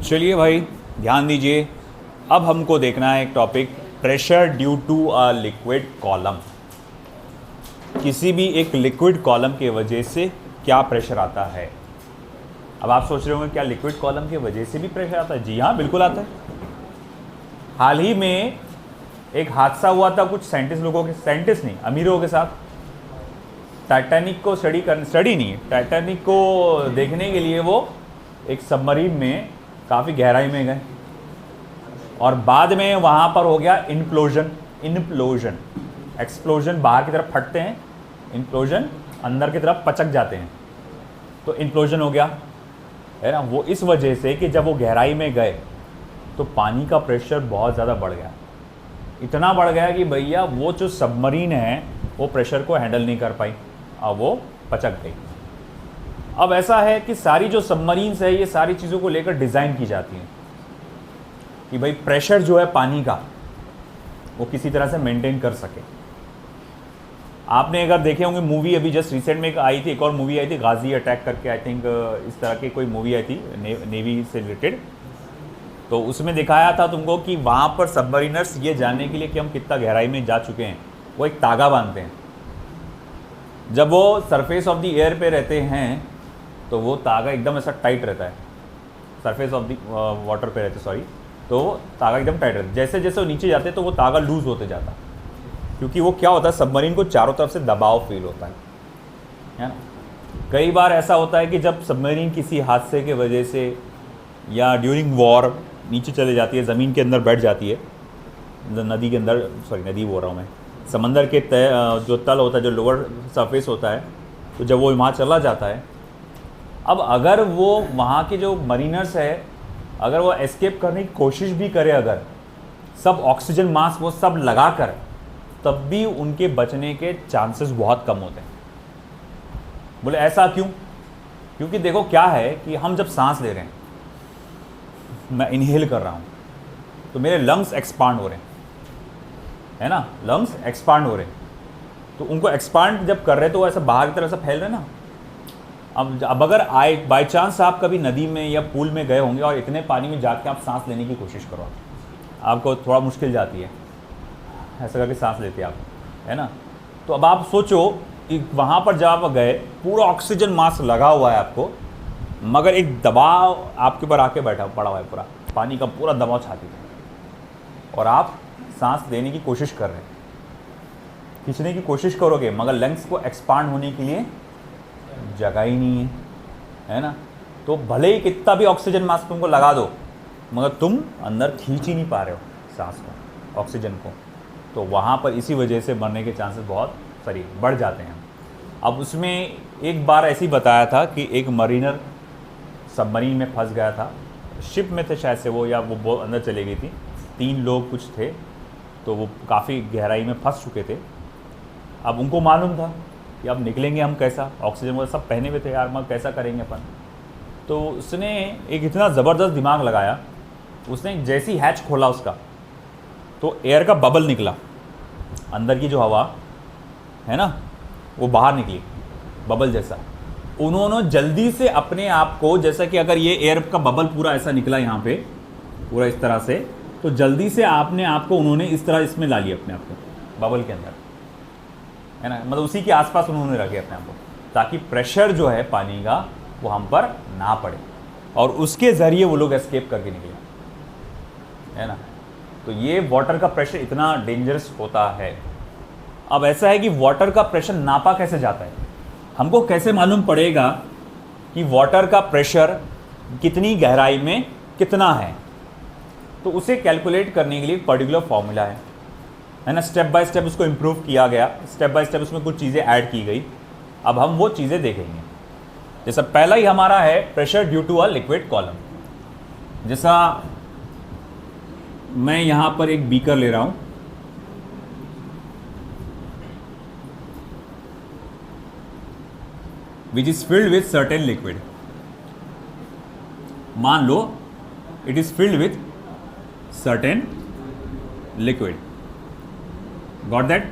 चलिए भाई, ध्यान दीजिए। अब हमको देखना है एक topic, pressure due to a liquid column. किसी भी एक लिक्विड कॉलम के वजह से क्या प्रेशर आता है। अब आप सोच रहे होंगे क्या लिक्विड कॉलम की वजह से भी प्रेशर आता है? जी हाँ, बिल्कुल आता है। हाल ही में एक हादसा हुआ था कुछ साइंटिस्ट नहीं, अमीरों के साथ। टाइटैनिक को स्टडी नहीं, टाइटैनिक को देखने के लिए वो एक सबमरीन में काफ़ी गहराई में गए और बाद में वहाँ पर हो गया इनप्लोजन। एक्सप्लोजन बाहर की तरफ फटते हैं, इनप्लोजन अंदर की तरफ पचक जाते हैं, तो इनप्लोजन हो गया, है ना। वो इस वजह से कि जब वो गहराई में गए तो पानी का प्रेशर बहुत ज़्यादा बढ़ गया। इतना बढ़ गया कि भैया वो जो सबमरीन है वो प्रेशर को हैंडल नहीं कर पाई, अब वो पचक गई। अब ऐसा है कि सारी जो सबमरीन्स है ये सारी चीज़ों को लेकर डिज़ाइन की जाती हैं कि भाई प्रेशर जो है पानी का वो किसी तरह से मेंटेन कर सके। आपने अगर देखे होंगे मूवी, अभी जस्ट रिसेंट में एक आई थी, एक और मूवी आई थी गाजी अटैक करके, आई थिंक इस तरह की कोई मूवी आई थी नेवी से रिलेटेड। तो उसमें दिखाया था तुमको कि वहाँ पर सबमरीनर्स ये जानने के लिए कि हम कितना गहराई में जा चुके हैं, वो एक तागा बांधते हैं। जब वो सरफेस ऑफ द एयर पे रहते हैं तो वो तागा एकदम ऐसा टाइट रहता है, सरफेस ऑफ द वाटर पे रहते, सॉरी, तो तागा एकदम टाइट रहता है। जैसे जैसे वो नीचे जाते हैं तो वो तागा लूज़ होते जाता है, क्योंकि वो क्या होता है, सबमरीन को चारों तरफ से दबाव फील होता है ना। कई बार ऐसा होता है कि जब सबमरीन किसी हादसे के वजह से या ड्यूरिंग वॉर नीचे चले जाती है, ज़मीन के अंदर बैठ जाती है, नदी के अंदर, सॉरी नदी बोल रहा हूँ मैं, समंदर के जो तल होता है, जो लोअर सरफेस होता है, तो जब वो वहाँ चला जाता है, अब अगर वो वहाँ के जो मरीनर्स है अगर वो एस्केप करने की कोशिश भी करे, अगर सब ऑक्सीजन मास्क वो सब लगा कर, तब भी उनके बचने के चांसेस बहुत कम होते हैं। बोले ऐसा क्यों? क्योंकि देखो क्या है कि हम जब सांस ले रहे हैं, मैं इनहेल कर रहा हूँ तो मेरे लंग्स एक्सपांड हो रहे हैं, है ना, लंग्स एक्सपांड हो रहे हैं, तो उनको एक्सपांड जब कर रहे हैं तो वो ऐसा बाहर की तरफ से फैल रहे हैं ना। अब अगर आए बाई चांस आप कभी नदी में या पूल में गए होंगे और इतने पानी में जाके आप सांस लेने की कोशिश करो, आपको थोड़ा मुश्किल जाती है, ऐसा करके सांस लेते आप, है ना। तो अब आप सोचो कि वहाँ पर जब आप गए, पूरा ऑक्सीजन मास्क लगा हुआ है आपको, मगर एक दबाव आपके ऊपर आके पड़ा हुआ है, पूरा पानी का पूरा दबाव छाती पे, और आप सांस लेने की कोशिश कर रहे हैं, खींचने की कोशिश करोगे, मगर लंग्स को एक्सपांड होने के लिए जगह ही नहीं है ना। तो भले ही कितना भी ऑक्सीजन मास्क तुमको लगा दो, मगर तुम अंदर खींच ही नहीं पा रहे हो सांस को, ऑक्सीजन को, तो वहाँ पर इसी वजह से मरने के चांसेस बहुत बढ़ जाते हैं। अब उसमें एक बार ऐसी बताया था कि एक मरीनर सबमरीन में फंस गया था, शिप में थे शायद से वो, या वो बहुत अंदर चले गई थी, 3 लोग कुछ थे, तो वो काफ़ी गहराई में फंस चुके थे। अब उनको मालूम था कि अब निकलेंगे हम कैसा, ऑक्सीजन वो सब पहने हुए थे यार, मगर कैसा करेंगे अपन। तो उसने एक इतना ज़बरदस्त दिमाग लगाया, उसने जैसी हैच खोला उसका, तो एयर का बबल निकला, अंदर की जो हवा है ना वो बाहर निकली बबल जैसा। उन्होंने जल्दी से अपने आप को, जैसा कि अगर ये एयर का बबल पूरा ऐसा निकला यहाँ पे पूरा इस तरह से, तो जल्दी से आपने आपको उन्होंने इस तरह इसमें ला लिया अपने आप को बबल के अंदर, है ना, मतलब उसी के आसपास उन्होंने रखे अपने आप को, ताकि प्रेशर जो है पानी का वो हम पर ना पड़े, और उसके ज़रिए वो लोग एस्केप करके निकले, है ना। तो ये वाटर का प्रेशर इतना डेंजरस होता है। अब ऐसा है कि वाटर का प्रेशर नापा कैसे जाता है, हमको कैसे मालूम पड़ेगा कि वाटर का प्रेशर कितनी गहराई में कितना है? तो उसे कैलकुलेट करने के लिए एक पर्टिकुलर फॉर्मूला है ना, स्टेप बाय स्टेप उसको इम्प्रूव किया गया, स्टेप बाय स्टेप उसमें कुछ चीज़ें ऐड की गई। अब हम वो चीज़ें देखेंगे। जैसा पहला ही हमारा है pressure due to a liquid column. जैसा मैं यहाँ पर एक बीकर ले रहा हूँ, which is filled with certain liquid. मान लो it is filled with certain liquid, got that.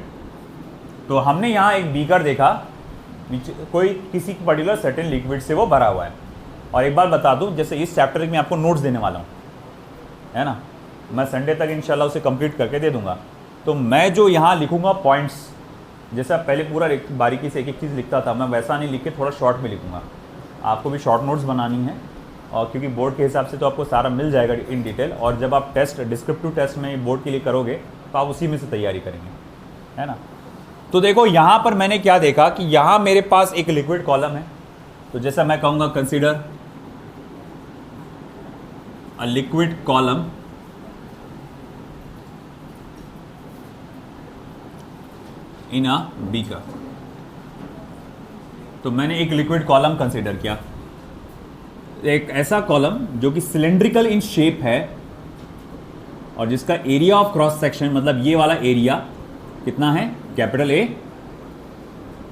तो हमने यहाँ एक बीकर देखा, कोई किसी पर्टिकुलर सर्टेन लिक्विड से वो भरा हुआ है, और एक बार बता दूं, जैसे इस चैप्टर में आपको नोट्स देने वाला हूँ, है ना, मैं संडे तक इंशाल्लाह उसे कंप्लीट करके दे दूंगा। तो मैं जो यहाँ लिखूंगा पॉइंट्स, जैसा पहले पूरा बारीकी से एक एक चीज़ लिखता था, मैं वैसा नहीं लिख के थोड़ा शॉर्ट में लिखूंगा। आपको भी शॉर्ट नोट्स बनानी है, और क्योंकि बोर्ड के हिसाब से तो आपको सारा मिल जाएगा इन डिटेल, और जब आप टेस्ट डिस्क्रिप्टिव टेस्ट में बोर्ड के लिए करोगे तो आप उसी में से तैयारी करेंगे, है ना। तो देखो यहाँ पर मैंने क्या देखा कि यहाँ मेरे पास एक लिक्विड कॉलम है। तो जैसा मैं कहूँगा, consider a liquid column in a beaker. तो मैंने एक लिक्विड कॉलम कंसीडर किया, एक ऐसा कॉलम जो कि सिलेंड्रिकल इन शेप है और जिसका एरिया ऑफ क्रॉस सेक्शन, मतलब ये वाला एरिया कितना है, कैपिटल ए,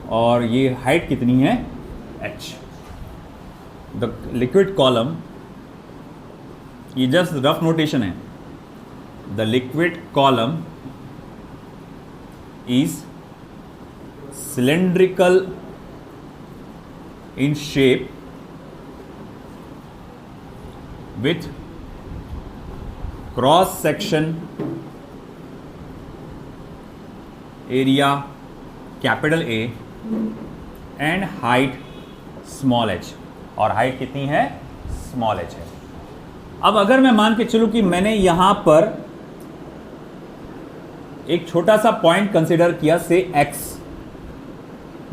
और ये हाइट कितनी है, h। द लिक्विड कॉलम, ये जस्ट रफ नोटेशन है, the liquid column is cylindrical in shape with cross section area capital A and height small h, और हाइट कितनी है, स्मॉल h है। अब अगर मैं मान के चलूं कि मैंने यहां पर एक छोटा सा पॉइंट कंसीडर किया से x,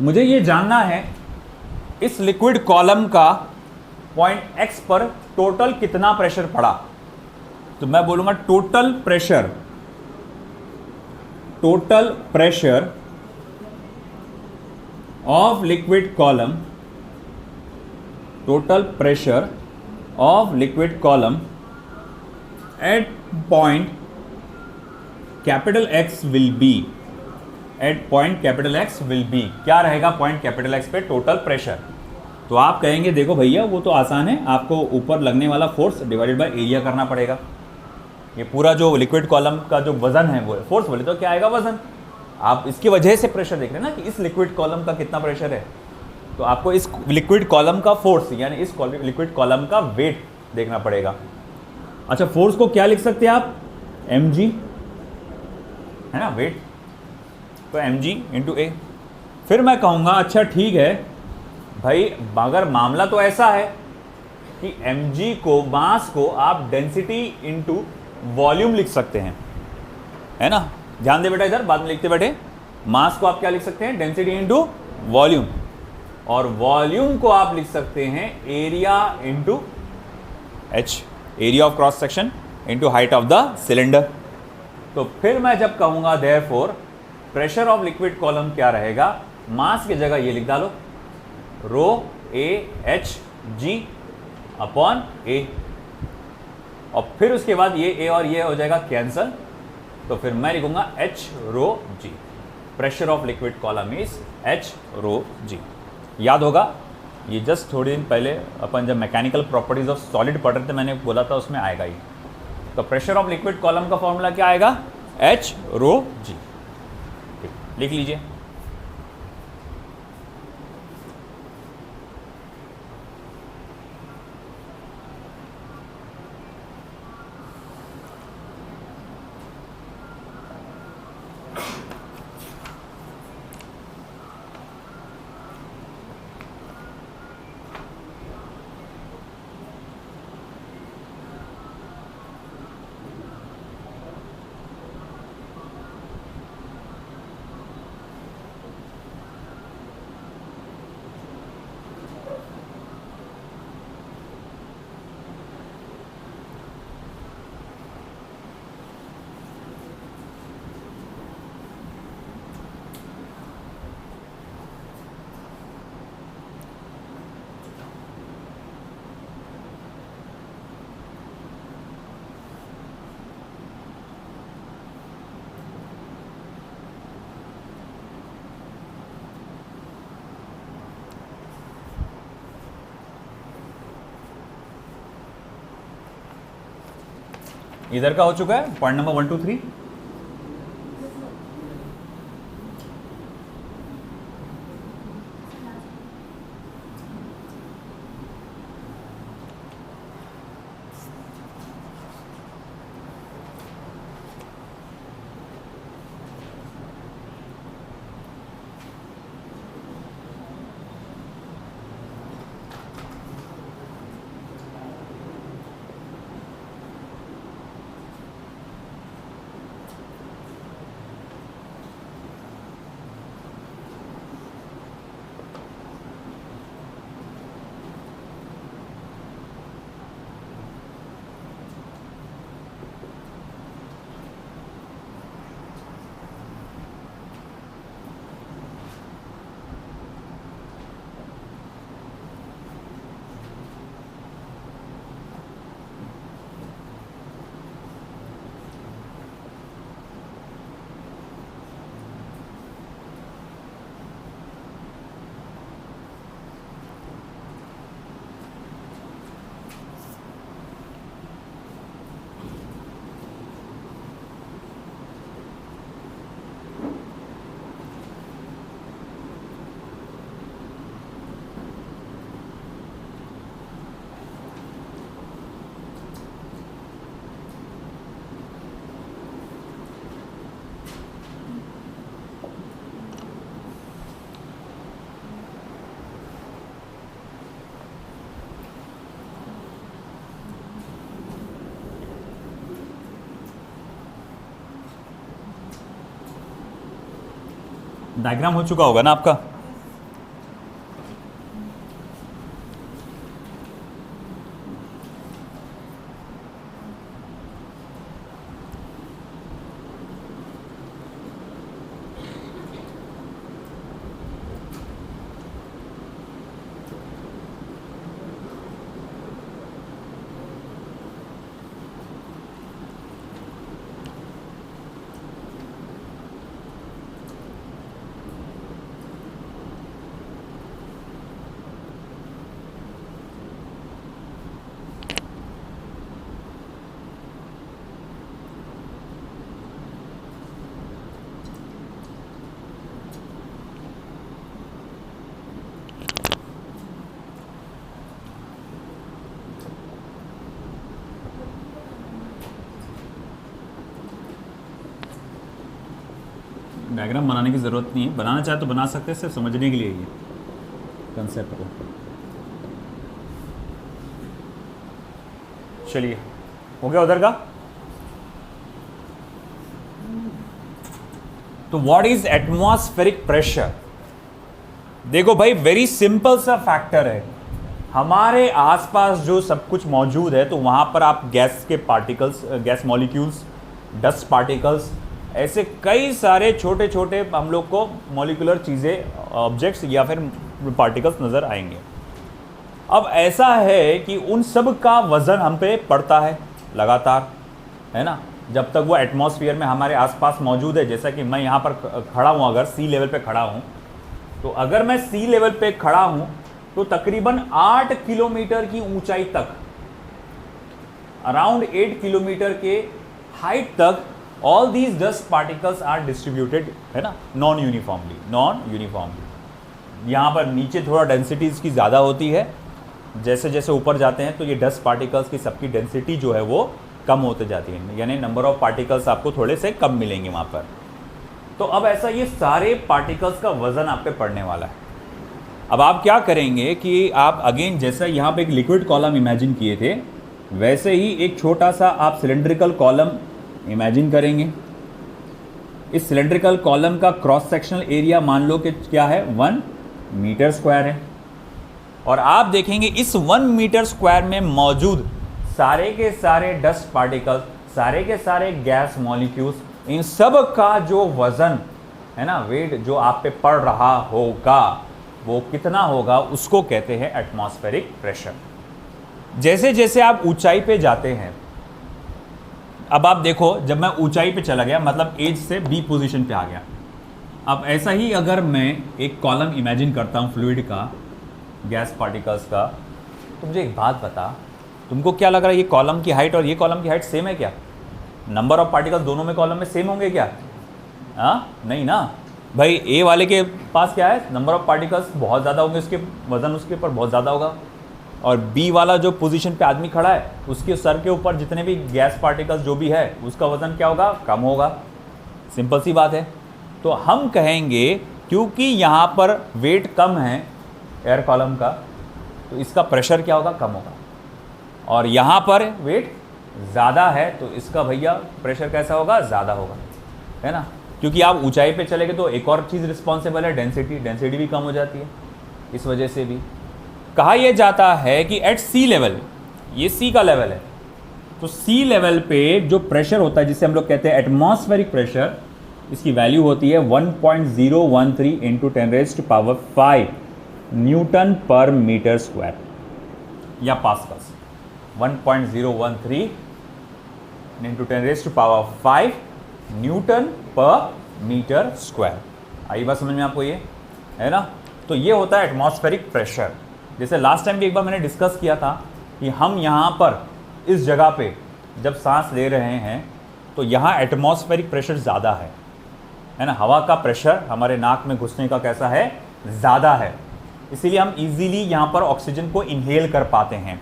मुझे ये जानना है इस लिक्विड कॉलम का पॉइंट x पर टोटल कितना प्रेशर पड़ा। तो मैं बोलूंगा total pressure of liquid column, total pressure of liquid column at point capital X will be, at point capital X will be, क्या रहेगा पॉइंट कैपिटल X पे टोटल प्रेशर। तो आप कहेंगे देखो भैया वो तो आसान है, आपको ऊपर लगने वाला फोर्स डिवाइडेड बाय एरिया करना पड़ेगा। ये पूरा जो लिक्विड कॉलम का जो वजन है वो है, फोर्स बोले तो क्या आएगा, वजन। आप इसकी वजह से प्रेशर देख रहे हैं ना कि इस लिक्विड कॉलम का कितना प्रेशर है, तो आपको इस लिक्विड कॉलम का फोर्स यानी इस लिक्विड कॉलम का वेट देखना पड़ेगा। अच्छा, फोर्स को क्या लिख सकते हैं आप, mg, है ना, वेट, तो mg इंटू ए। फिर मैं कहूँगा अच्छा ठीक है भाई, अगर मामला तो ऐसा है कि mg को, मास को आप डेंसिटी इंटू वॉल्यूम लिख सकते हैं, है ना। ध्यान दे बेटा, इधर बाद में लिखते बैठे, मास को आप क्या लिख सकते हैं, डेंसिटी इंटू वॉल्यूम, और वॉल्यूम को आप लिख सकते हैं area into h, area of cross section into height of the cylinder. तो फिर मैं जब कहूँगा therefore pressure of liquid column क्या रहेगा, मास की जगह ये लिख डालो, रो ए एच जी अपॉन ए, और फिर उसके बाद ये ए और ये हो जाएगा कैंसल, तो फिर मैं लिखूंगा h rho g. Pressure of liquid column is h rho g. याद होगा, ये जस्ट थोड़े दिन पहले अपन जब मैकेनिकल प्रॉपर्टीज ऑफ सॉलिड पढ़ रहे थे मैंने बोला था, उसमें आएगा ही। तो प्रेशर ऑफ लिक्विड कॉलम का फॉर्मूला क्या आएगा, एच रो जी। ठीक, लिख लीजिए। इधर का हो चुका है पॉइंट नंबर 1 2 3। डायग्राम हो चुका होगा ना आपका? डायग्राम बनाने की ज़रूरत नहीं है, बनाना चाहे तो बना सकते हैं, सिर्फ समझने के लिए ये कंसेप्ट को। चलिए, हो गया उधर का। तो व्हाट इज एटमॉस्फेरिक प्रेशर? देखो भाई, वेरी सिंपल सा फैक्टर है। हमारे आसपास जो सब कुछ मौजूद है, तो वहां पर आप गैस के particles, gas molecules, dust particles, ऐसे कई सारे छोटे छोटे हम लोग को मॉलिकुलर चीज़ें, ऑब्जेक्ट्स या फिर पार्टिकल्स नज़र आएंगे। अब ऐसा है कि उन सब का वज़न हम पे पड़ता है लगातार, है ना, जब तक वो एटमॉस्फेयर में हमारे आसपास मौजूद है। जैसा कि मैं यहाँ पर खड़ा हूँ, अगर सी लेवल पे खड़ा हूँ, तो अगर मैं सी लेवल पे खड़ा हूँ तो तकरीबन 8 किलोमीटर की ऊंचाई तक, अराउंड 8 किलोमीटर के हाइट तक, all these dust particles are distributed, है ना, नॉन यूनिफॉर्मली। यहाँ पर नीचे थोड़ा डेंसिटी इसकी ज़्यादा होती है, जैसे जैसे ऊपर जाते हैं तो ये डस्ट पार्टिकल्स की सबकी डेंसिटी जो है वो कम होते जाती है, यानी नंबर ऑफ पार्टिकल्स आपको थोड़े से कम मिलेंगे वहाँ पर। तो अब ऐसा, ये सारे पार्टिकल्स का वज़न आप पे पड़ने वाला है। अब आप क्या करेंगे कि आप अगेन, जैसा यहाँ पे एक लिक्विड कॉलम इमेजिन किए थे, वैसे ही एक छोटा सा आप सिलेंड्रिकल कॉलम इमेजिन करेंगे। इस सिलेंड्रिकल कॉलम का क्रॉस सेक्शनल एरिया मान लो कि क्या है, 1 मीटर स्क्वायर है। और आप देखेंगे इस 1 मीटर स्क्वायर में मौजूद सारे के सारे डस्ट पार्टिकल्स, सारे के सारे गैस मॉलिक्यूल्स, इन सब का जो वज़न है ना, वेट जो आप पे पड़ रहा होगा, वो कितना होगा, उसको कहते हैं एटमॉस्फेरिक प्रेशर। जैसे जैसे आप ऊंचाई पे जाते हैं, अब आप देखो, जब मैं ऊंचाई पे चला गया, मतलब एज से बी पोजीशन पे आ गया। अब ऐसा ही अगर मैं एक कॉलम इमेजिन करता हूँ फ्लूइड का, गैस पार्टिकल्स का, तो मुझे एक बात बता, तुमको क्या लग रहा है, ये कॉलम की हाइट और ये कॉलम की हाइट सेम है क्या? नंबर ऑफ पार्टिकल्स दोनों में कॉलम में सेम होंगे क्या? हाँ, नहीं ना भाई। ए वाले के पास क्या है, नंबर ऑफ पार्टिकल्स बहुत ज़्यादा होंगे, उसके वजन उसके ऊपर बहुत ज़्यादा होगा। और बी वाला जो पोजीशन पे आदमी खड़ा है, उसके सर के ऊपर जितने भी गैस पार्टिकल्स जो भी है, उसका वज़न क्या होगा, कम होगा। सिंपल सी बात है। तो हम कहेंगे क्योंकि यहाँ पर वेट कम है एयर कॉलम का, तो इसका प्रेशर क्या होगा, कम होगा। और यहाँ पर वेट ज़्यादा है, तो इसका भैया प्रेशर कैसा होगा, ज़्यादा होगा, है ना। क्योंकि आप ऊंचाई पे चले गए तो एक और चीज़ रिस्पॉन्सिबल है, डेंसिटी भी कम हो जाती है। इस वजह से भी कहा यह जाता है कि एट सी लेवल, ये सी का लेवल है, तो सी लेवल पे जो प्रेशर होता है, जिसे हम लोग कहते हैं एटमॉस्फेरिक प्रेशर, इसकी वैल्यू होती है 1.013 इंटू 10⁵ न्यूटन पर मीटर स्क्वायर या पास्कल्स। 1.013 इंटू 10⁵ न्यूटन पर मीटर स्क्वायर। आई बात समझ में आपको, ये है ना। तो ये होता है एटमॉस्फेरिक प्रेशर। जैसे लास्ट टाइम भी एक बार मैंने डिस्कस किया था कि हम यहाँ पर इस जगह पे जब सांस ले रहे हैं, तो यहाँ एटमॉस्फेरिक प्रेशर ज़्यादा है ना। हवा का प्रेशर हमारे नाक में घुसने का कैसा है, ज़्यादा है, इसीलिए हम इजीली यहाँ पर ऑक्सीजन को इनहेल कर पाते हैं।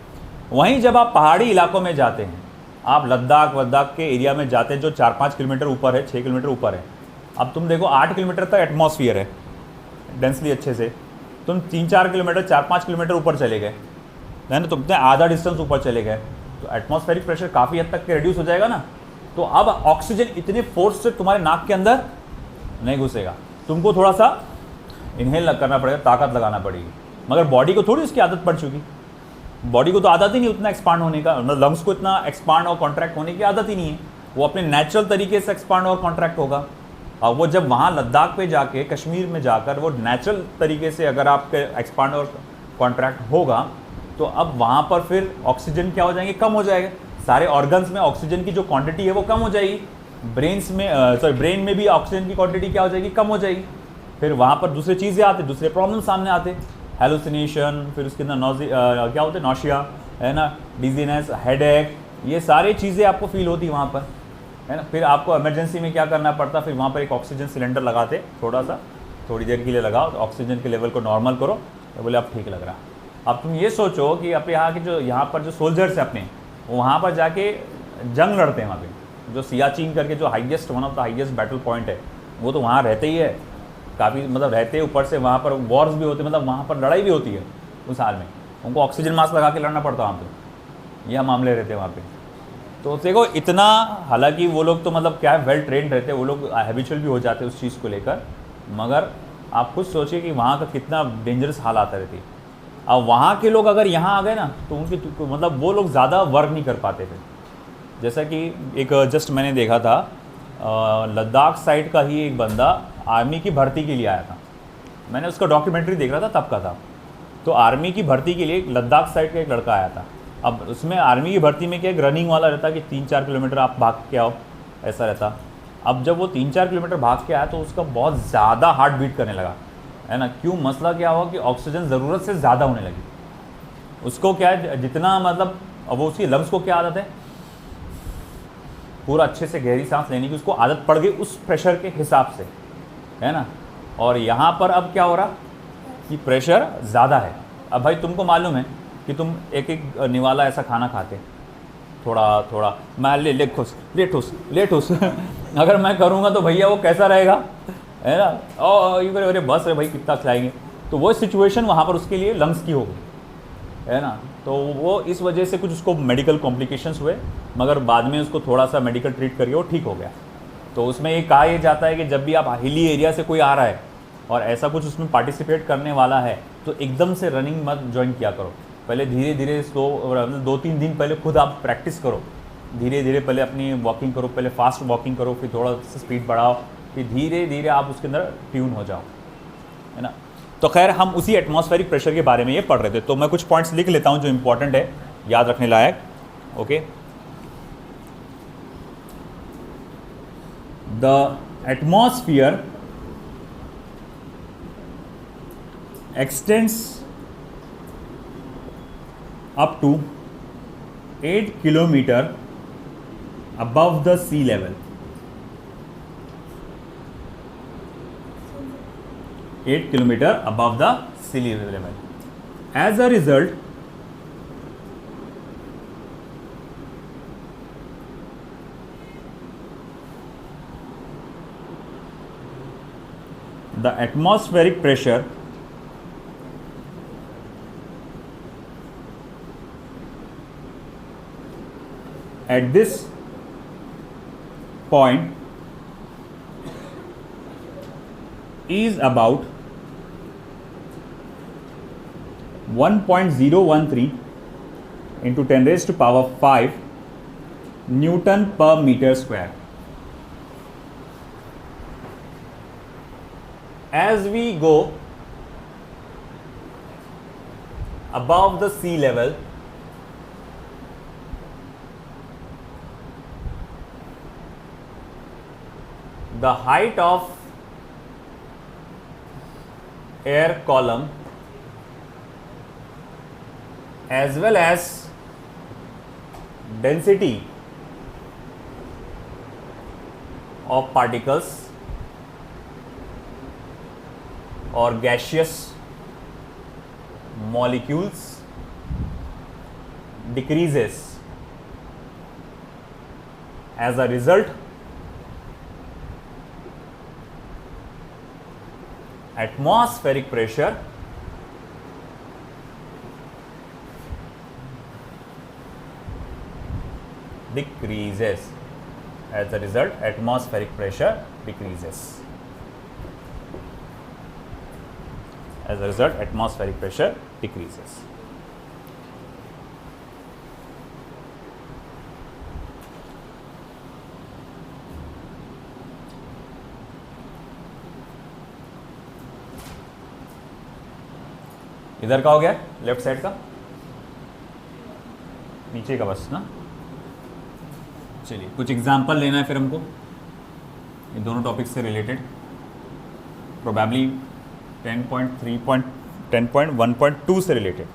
वहीं जब आप पहाड़ी इलाकों में जाते हैं, आप लद्दाख के एरिया में जाते हैं जो 4-5 किलोमीटर ऊपर है, 6 किलोमीटर ऊपर है। अब तुम देखो 8 किलोमीटर तक एटमॉस्फेयर है डेंसली अच्छे से, तुम 3-4 किलोमीटर 4-5 किलोमीटर ऊपर चले गए, है ना, तुमने आधा डिस्टेंस ऊपर चले गए, तो एटमॉस्फेरिक प्रेशर काफ़ी हद तक रिड्यूस हो जाएगा ना। तो अब ऑक्सीजन इतने फोर्स से तुम्हारे नाक के अंदर नहीं घुसेगा, तुमको थोड़ा सा इनहेल करना पड़ेगा, ताकत लगाना पड़ेगी, मगर बॉडी को थोड़ी उसकी आदत पड़ चुकी। बॉडी को तो आदत ही नहीं उतना एक्सपांड होने का, मतलब लंग्स को इतना एक्सपांड और कॉन्ट्रैक्ट होने की आदत ही नहीं है। वो अपने नेचुरल तरीके से एक्सपांड और कॉन्ट्रैक्ट होगा। और वो जब वहाँ लद्दाख पे जाके, कश्मीर में जाकर वो नेचुरल तरीके से अगर आपके एक्सपांड और कॉन्ट्रैक्ट होगा, तो अब वहाँ पर फिर ऑक्सीजन क्या हो जाएंगे, कम हो जाएगा। सारे ऑर्गन्स में ऑक्सीजन की जो क्वांटिटी है वो कम हो जाएगी। ब्रेन में भी ऑक्सीजन की क्वांटिटी क्या हो जाएगी, कम हो जाएगी। फिर वहाँ पर दूसरे चीज़ें आते, दूसरे प्रॉब्लम सामने आते, हेलुसिनेशन, फिर उसके अंदर क्या होते हैं, नौशिया, है ना, डिजीनेस, हेडेक, ये सारी चीज़ें आपको फील होती वहाँ पर, है ना। फिर आपको इमरजेंसी में क्या करना पड़ता, फिर वहाँ पर एक ऑक्सीजन सिलेंडर लगाते, थोड़ी देर के लिए लगाओ, तो ऑक्सीजन के लेवल को नॉर्मल करो, तो बोले अब ठीक लग रहा। अब तुम ये सोचो कि अपने यहाँ पर जो सोल्जर्स हैं अपने, वो वहाँ पर जाके जंग लड़ते हैं। वहाँ पे जो सियाचिन करके जो highest, one of the highest battle point है, वो तो वहाँ रहते ही है, काफ़ी मतलब रहते हैं। ऊपर से वहाँ पर वॉर्स भी होते हैं, मतलब वहाँ पर लड़ाई भी होती है उस हाल में, उनको ऑक्सीजन मास्क लगा के लड़ना पड़ता है वहाँ पे, यह मामले रहते हैं वहाँ पे। तो देखो इतना, हालांकि वो लोग तो मतलब क्या है, वेल ट्रेंड रहते हैं वो लोग, हैबिचुअल भी हो जाते हैं उस चीज़ को लेकर, मगर आप खुद सोचिए कि वहाँ का कितना डेंजरस हाल आता रहती है। अब वहाँ के लोग अगर यहाँ आ गए ना, तो उनकी मतलब वो लोग ज़्यादा वर्क नहीं कर पाते थे। जैसा कि एक जस्ट मैंने देखा था, लद्दाख साइड का ही एक बंदा आर्मी की भर्ती के लिए आया था, मैंने उसका डॉक्यूमेंट्री देख रहा था, तब का था। तो आर्मी की भर्ती के लिए लद्दाख साइड का एक लड़का आया था। अब उसमें आर्मी की भर्ती में क्या, एक रनिंग वाला रहता कि 3-4 किलोमीटर आप भाग के आओ, ऐसा रहता। अब जब वो 3-4 किलोमीटर भाग के आया, तो उसका बहुत ज़्यादा हार्ट बीट करने लगा, है ना। क्यों, मसला क्या हुआ कि ऑक्सीजन ज़रूरत से ज़्यादा होने लगी उसको। क्या है, जितना मतलब, अब वो उसकी लंग्स को क्या आदत है, पूरा अच्छे से गहरी सांस लेने की उसको आदत पड़ गई उस प्रेशर के हिसाब से, है ना। और यहाँ पर अब क्या हो रहा कि प्रेशर ज़्यादा है। अब भाई तुमको मालूम है कि तुम एक निवाला ऐसा खाना खाते, थोड़ा थोड़ा, मैं ले ठुस ले ठुस ले ठुस अगर मैं करूँगा तो भैया वो कैसा रहेगा, है ना। और ये अरे बस रे भाई कितना खिलाएंगे, तो वो सिचुएशन वहाँ पर उसके लिए लंग्स की हो गई, है ना। तो वो इस वजह से कुछ उसको मेडिकल कॉम्प्लिकेशंस हुए, मगर बाद में उसको थोड़ा सा मेडिकल ट्रीट करके वो ठीक हो गया। तो उसमें ये कहा यह जाता है कि जब भी आप हिली एरिया से कोई आ रहा है और ऐसा कुछ उसमें पार्टिसिपेट करने वाला है, तो एकदम से रनिंग मत ज्वाइन किया करो, पहले धीरे धीरे स्लो, 2-3 दिन पहले खुद आप प्रैक्टिस करो, धीरे धीरे पहले अपनी वॉकिंग करो, पहले फास्ट वॉकिंग करो, फिर थोड़ा सा स्पीड बढ़ाओ, फिर धीरे धीरे आप उसके अंदर ट्यून हो जाओ, है ना। तो खैर हम उसी एटमॉस्फेरिक प्रेशर के बारे में ये पढ़ रहे थे, तो मैं कुछ पॉइंट्स लिख लेता हूँ जो इंपॉर्टेंट है, याद रखने लायक। Okay, the atmosphere extends up to 8 kilometer above the sea level. 8 kilometer above the sea level. As a result, the atmospheric pressure at this point is about 1.013 into 10 raised to power 5 Newton per meter square. As we go above the sea level, the height of air column as well as density of particles or gaseous molecules decreases. As a result, atmospheric pressure decreases. As a result, atmospheric pressure decreases. As a result, atmospheric pressure decreases. इधर का हो गया, left side का, नीचे का बस ना। चलिए कुछ एग्जाम्पल लेना है फिर हमको ये दोनों टॉपिक से रिलेटेड, प्रोबेबली 10.1.2 से रिलेटेड।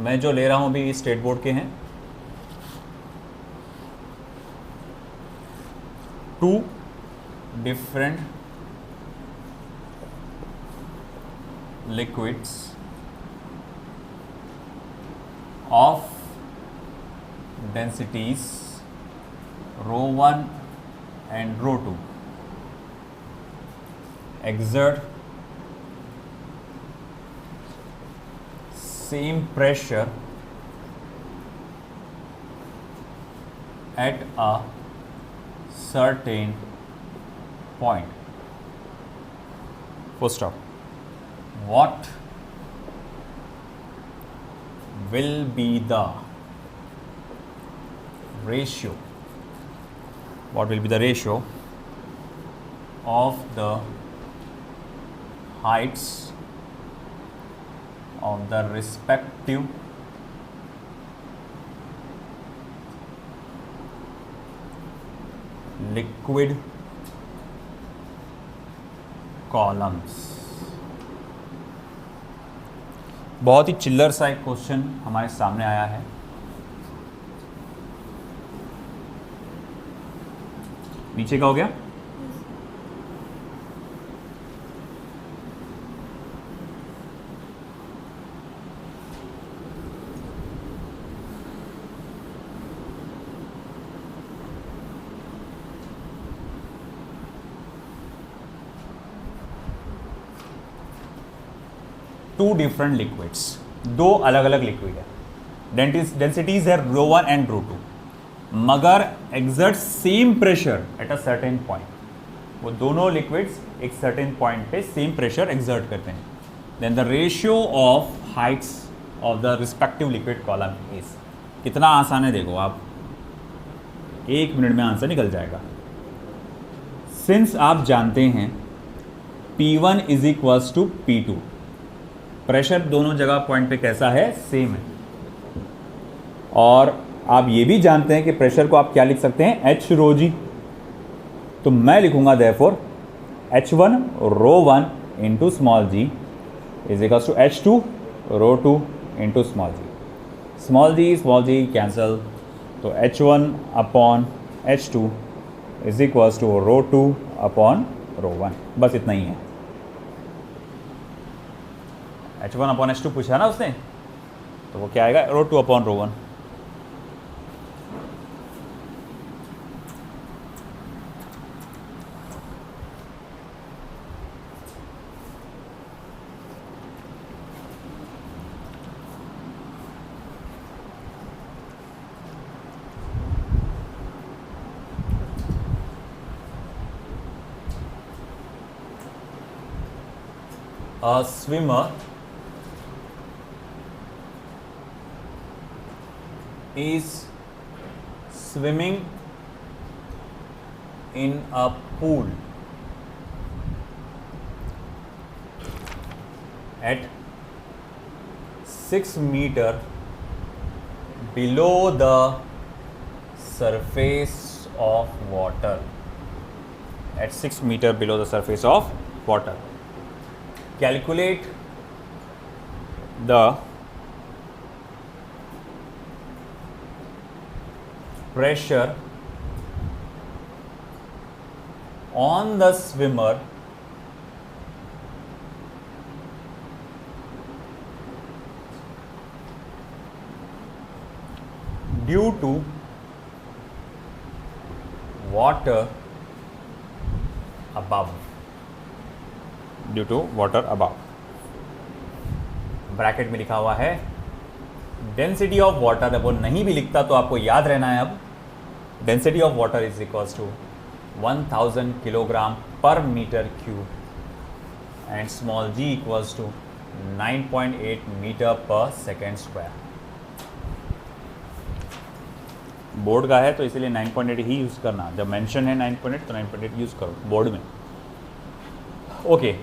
मैं जो ले रहा हूं अभी स्टेट बोर्ड के हैं। 2 different liquids of densities rho 1 and rho 2 exert same pressure at a certain point. Full stop. What will be the ratio? What will be the ratio of the heights of the respective liquid columns? बहुत ही चिल्लर सा एक question हमारे सामने आया है। नीचे का हो गया। टू डिफरेंट लिक्विड्स, दो अलग अलग लिक्विड है, डेंसिटीज है रो 1 एंड रो 2, मगर exert same pressure at a certain point. वो दोनों लिक्विड्स एक सर्टेन पॉइंट पे सेम प्रेशर एक्सर्ट करते हैं। Then the ratio of heights of the respective liquid column is. कितना आसान है देखो आप, 1 मिनट में आंसर निकल जाएगा। सिंस आप जानते हैं P1 is equals to P2, pressure दोनों जगह पॉइंट पे कैसा है, सेम है। और आप ये भी जानते हैं कि प्रेशर को आप क्या लिख सकते हैं, H रो जी। तो मैं लिखूंगा therefore H1 rho 1 into small g is equals to H2 rho 2 into small g. Small g cancel, तो H1 upon H2 is equals to rho 2 upon rho 1। बस इतना ही है। H1 अपॉन H2 पूछा ना उसने, तो वो क्या आएगा, रो 2 upon rho 1। A swimmer is swimming in a pool at 6 meter below the surface of water. At 6 meter below the surface of water. Calculate the pressure on the swimmer due to water above. Due to water above. Bracket में लिखा हुआ है density of water. अब वो नहीं भी लिखता तो आपको याद रहना है अब density of water is equals to 1000 kilogram per metre cube and small g equals to 9.8 metre per second square. Board का है तो इसीलिए 9.8 ही यूज़ करना, जब मेंशन है 9.8 तो 9.8 यूज़ करो बोर्ड में। ओके,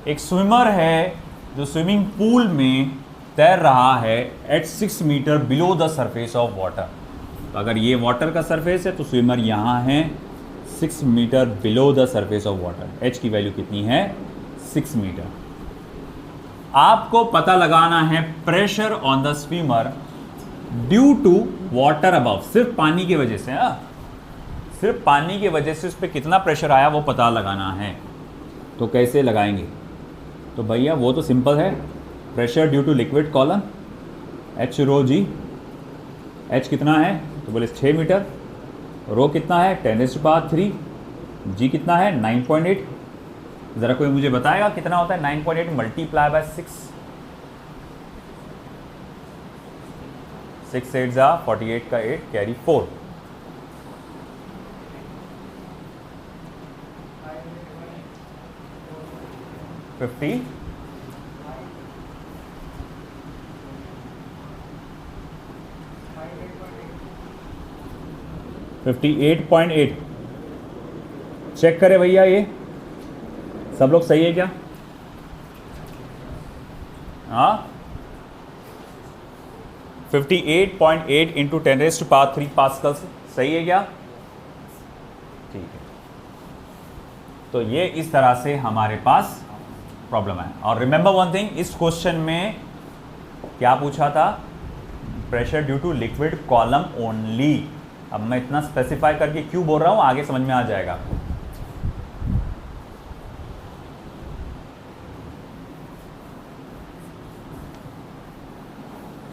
एक स्विमर है जो स्विमिंग पूल में तैर रहा है at 6 metre below the surface of water. तो अगर ये वाटर का सरफेस है तो स्विमर यहाँ है 6 metre below the surface of water. H की वैल्यू कितनी है? 6 मीटर। आपको पता लगाना है pressure on the swimmer due to water above. सिर्फ पानी की वजह से, सिर्फ पानी की वजह से उस पर कितना प्रेशर आया वो पता लगाना है। तो कैसे लगाएंगे? तो भैया वो तो सिंपल है, pressure due to liquid column H rho g. H कितना है? तो बोले 6 मीटर। रो कितना है? 10⁻³ जी कितना है? 9.8। ज़रा कोई मुझे बताएगा कितना होता है 9.8 मल्टीप्लाई बाय 6? 6 8 जा 48 का 8 कैरी 4। फिफ्टी 58.8। चेक करें भैया, ये सब लोग सही है क्या? हाँ, 58.8 इंटू 10⁻³ पास्कल्स सही है क्या? ठीक है। तो ये इस तरह से हमारे पास प्रॉब्लम है। और रिमेंबर वन थिंग, इस क्वेश्चन में क्या पूछा था? Pressure due to liquid column only. अब मैं इतना स्पेसिफाई करके क्यों बोल रहा हूं, आगे समझ में आ जाएगा।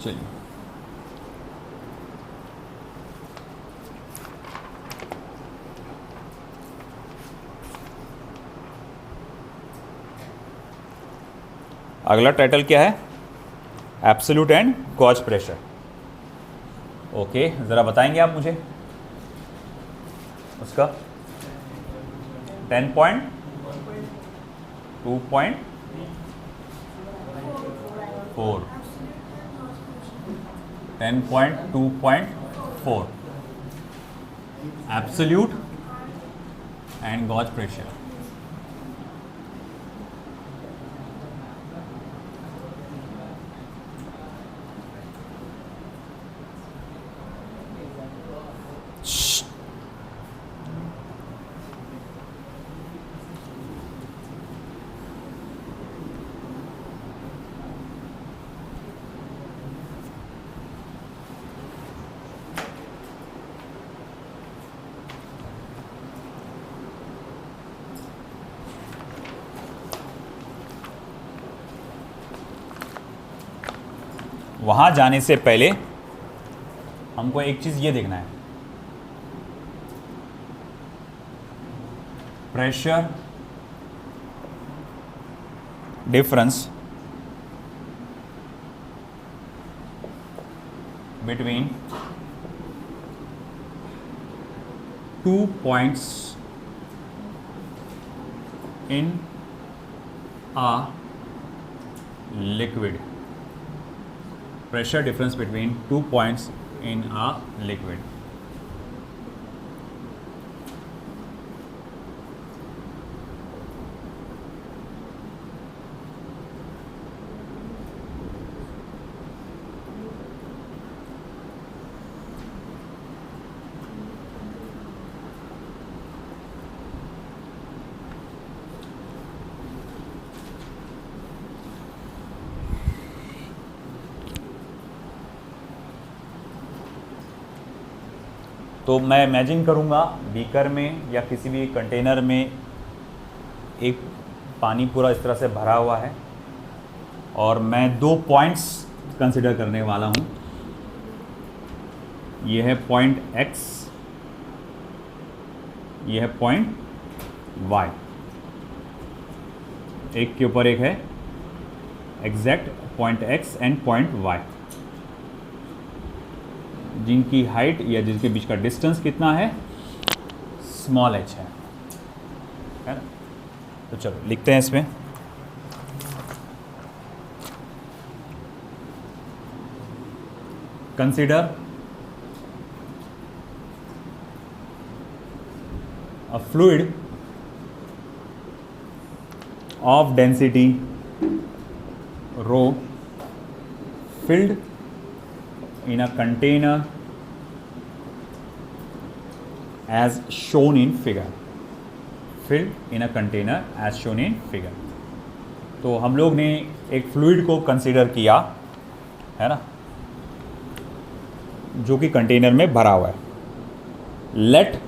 चलिए, अगला टाइटल क्या है? Absolute and gauge pressure. Okay, ज़रा बताएंगे आप मुझे उसका 10.2.4 10.2.4 एब्सोल्यूट एंड गॉज प्रेशर। वहाँ जाने से पहले हमको एक चीज़ ये देखना है, pressure difference between 2 points in a liquid. Pressure difference between 2 points in a liquid. तो मैं इमेजिन करूँगा बीकर में या किसी भी कंटेनर में एक पानी पूरा इस तरह से भरा हुआ है और मैं 2 पॉइंट्स कंसिडर करने वाला हूँ। ये है पॉइंट X, ये है पॉइंट Y। एक के ऊपर एक है exact point X and point Y। जिनकी हाइट या जिनके बीच का डिस्टेंस कितना है, स्मॉल h है ना। तो चलो लिखते हैं इसमें, consider a fluid of density rho filled in a container as shown in figure, filled in a container as shown in figure। तो हम लोग ने एक फ्लूइड को कंसीडर किया है ना, जो कि कंटेनर में भरा हुआ है। Let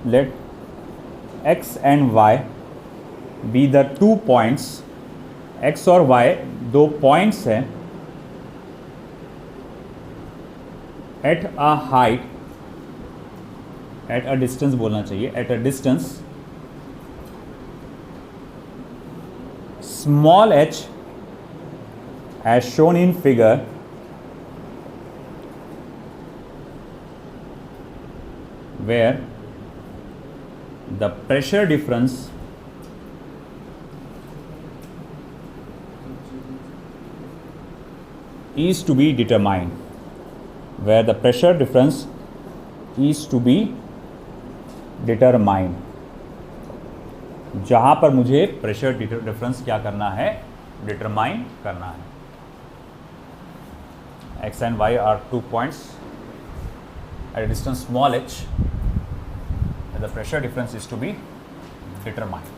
let x and y be the 2 points, x और y दो पॉइंट्स हैं, at a height, at a distance बोलना चाहिए, at a distance small h as shown in figure, where the pressure difference is to be determined, where the pressure difference is to be determined, जहाँ पर मुझे pressure difference क्या करना है, determine करना है। x and y are 2 points at a distance small h, and the pressure difference is to be determined।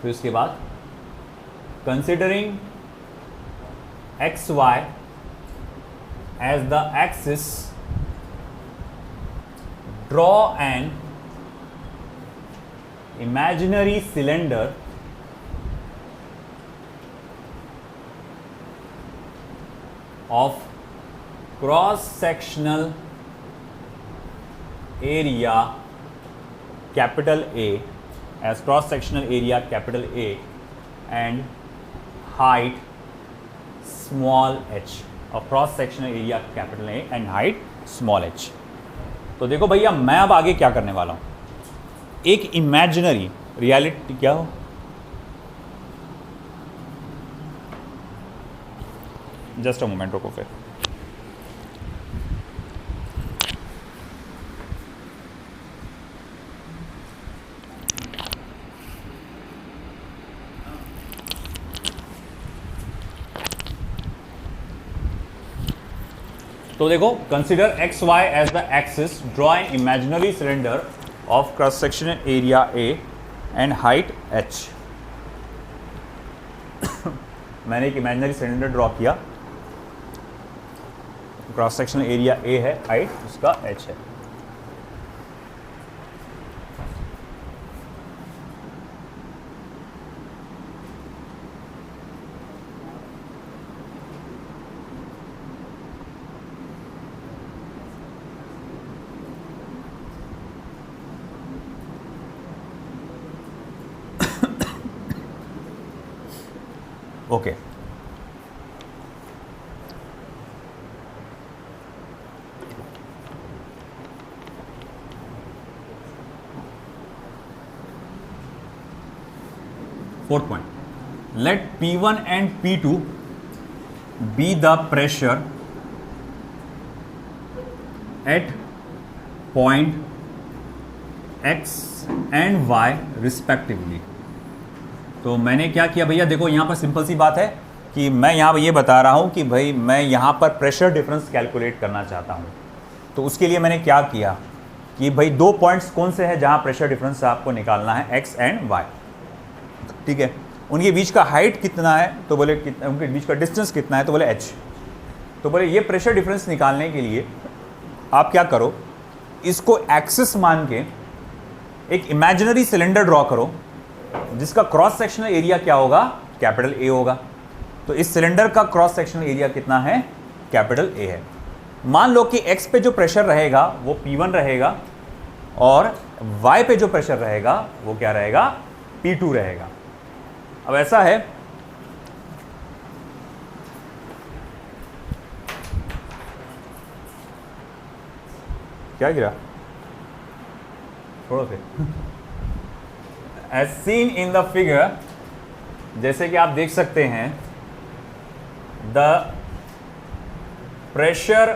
फिर इसके बाद considering x y as the axis, draw an imaginary cylinder of cross sectional area capital A as cross sectional area capital A and height small h, of cross sectional area capital A and height small h। तो देखो भैया, मैं अब आगे क्या करने वाला हूं, एक इमेजिनरी रियलिटी, क्या हो, जस्ट अ मोमेंट रुको फिर। तो देखो, consider x y as the axis, draw an imaginary cylinder of cross sectional area A and height h। मैंने एक इमेजिनरी सिलेंडर ड्रॉ किया, क्रॉस सेक्शनल एरिया A है, हाइट उसका h है। Okay, fourth point, let P1 and P2 be the pressure at point X and Y respectively। तो मैंने क्या किया भैया, देखो यहाँ पर सिंपल सी बात है कि मैं यहाँ पर ये बता रहा हूँ कि भाई मैं यहाँ पर प्रेशर डिफरेंस कैलकुलेट करना चाहता हूँ। तो उसके लिए मैंने क्या किया कि भाई दो पॉइंट्स कौन से हैं जहाँ प्रेशर डिफरेंस आपको निकालना है, एक्स एंड वाई, ठीक है। उनके बीच का हाइट कितना है, तो बोले उनके बीच का डिस्टेंस कितना है, तो बोले एच। तो बोले ये प्रेशर डिफरेंस निकालने के लिए आप क्या करो, इसको एक्सिस मान के एक इमेजिनरी सिलेंडर ड्रॉ करो जिसका क्रॉस सेक्शनल एरिया क्या होगा, कैपिटल ए होगा, तो इस सिलेंडर का क्रॉस सेक्शनल एरिया कितना है, कैपिटल ए है। मान लो कि x पे जो प्रेशर रहेगा वो P1 रहेगा और y पे जो प्रेशर रहेगा वो क्या रहेगा, P2 रहेगा। अब ऐसा है, क्या गिरा, छोड़ो फिर। As seen in the figure, जैसे कि आप देख सकते हैं, the pressure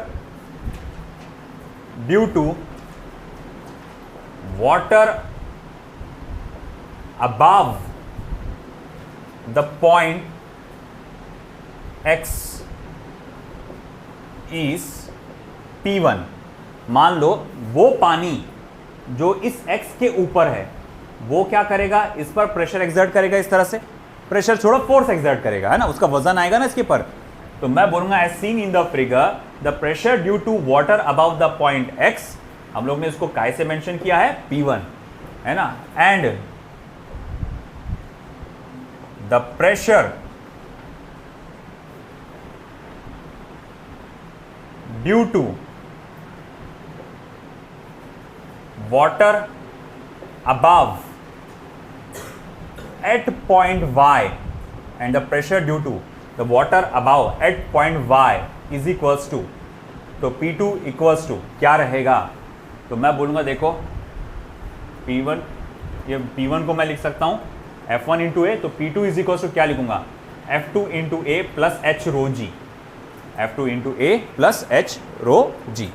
due to water above the point x is P1। मान लो वो पानी जो इस x के ऊपर है वो क्या करेगा, इस पर प्रेशर एक्सर्ट करेगा, इस तरह से प्रेशर छोड़ो फोर्स एक्सर्ट करेगा, है ना, उसका वजन आएगा ना इसके पर। तो मैं बोलूंगा as seen in the figure the pressure due to water about the point x, हम लोग ने इसको काय से मेंशन किया है, P1, है ना, and the pressure due to water above at point y and the pressure due to the water above at point y is equals to, तो P2 equals to क्या रहेगा, तो मैं बोलूँगा देखो P1, ये P1 को मैं लिख सकता हूँ F1 इंटू ए, तो P2 इज इक्वल्स टू क्या लिखूंगा, F2 इंटू ए प्लस एच रो जी, F2 इंटू ए प्लस एच रो जी।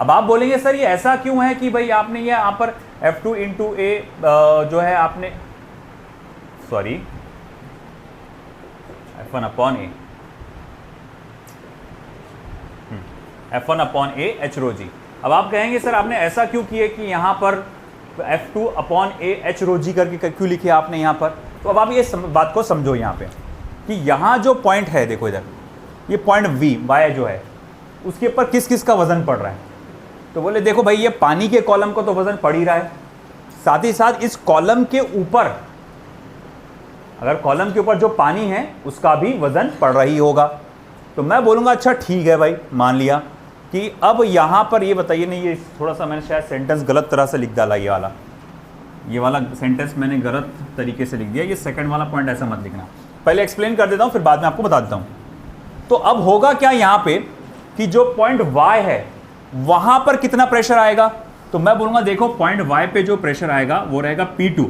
अब आप बोलेंगे सर ये ऐसा क्यों है कि भाई आपने ये यहाँ पर F2 इंटू ए जो है आपने, sorry F1 upon A, F1 upon A h rho g. अब आप कहेंगे सर आपने ऐसा क्यों किए कि यहाँ पर F2 upon A h rho जी करके क्यों लिखे आपने यहाँ पर। तो अब आप ये बात को समझो यहाँ पे कि यहाँ जो पॉइंट है, देखो इधर ये पॉइंट V वाई जो है उसके ऊपर किस किस का वजन पड़ रहा है। तो बोले देखो भाई ये पानी के कॉलम को तो वजन पड़ ही रहा है, साथ ही साथ इस कॉलम के ऊपर, अगर कॉलम के ऊपर जो पानी है उसका भी वजन पड़ रही होगा। तो मैं बोलूँगा अच्छा ठीक है भाई, मान लिया कि अब यहाँ पर ये बताइए, नहीं ये थोड़ा सा मैंने शायद सेंटेंस गलत तरह से लिख डाला, ये वाला सेंटेंस मैंने गलत तरीके से लिख दिया, ये सेकंड वाला पॉइंट ऐसा मत लिखना, पहले एक्सप्लेन कर देता हूँ फिर बाद में आपको बता देता हूँ। तो अब होगा क्या यहाँ पे कि जो पॉइंट Y है वहां पर कितना प्रेशर आएगा, तो मैं बोलूंगा देखो पॉइंट Y पे जो प्रेशर आएगा वो रहेगा P2,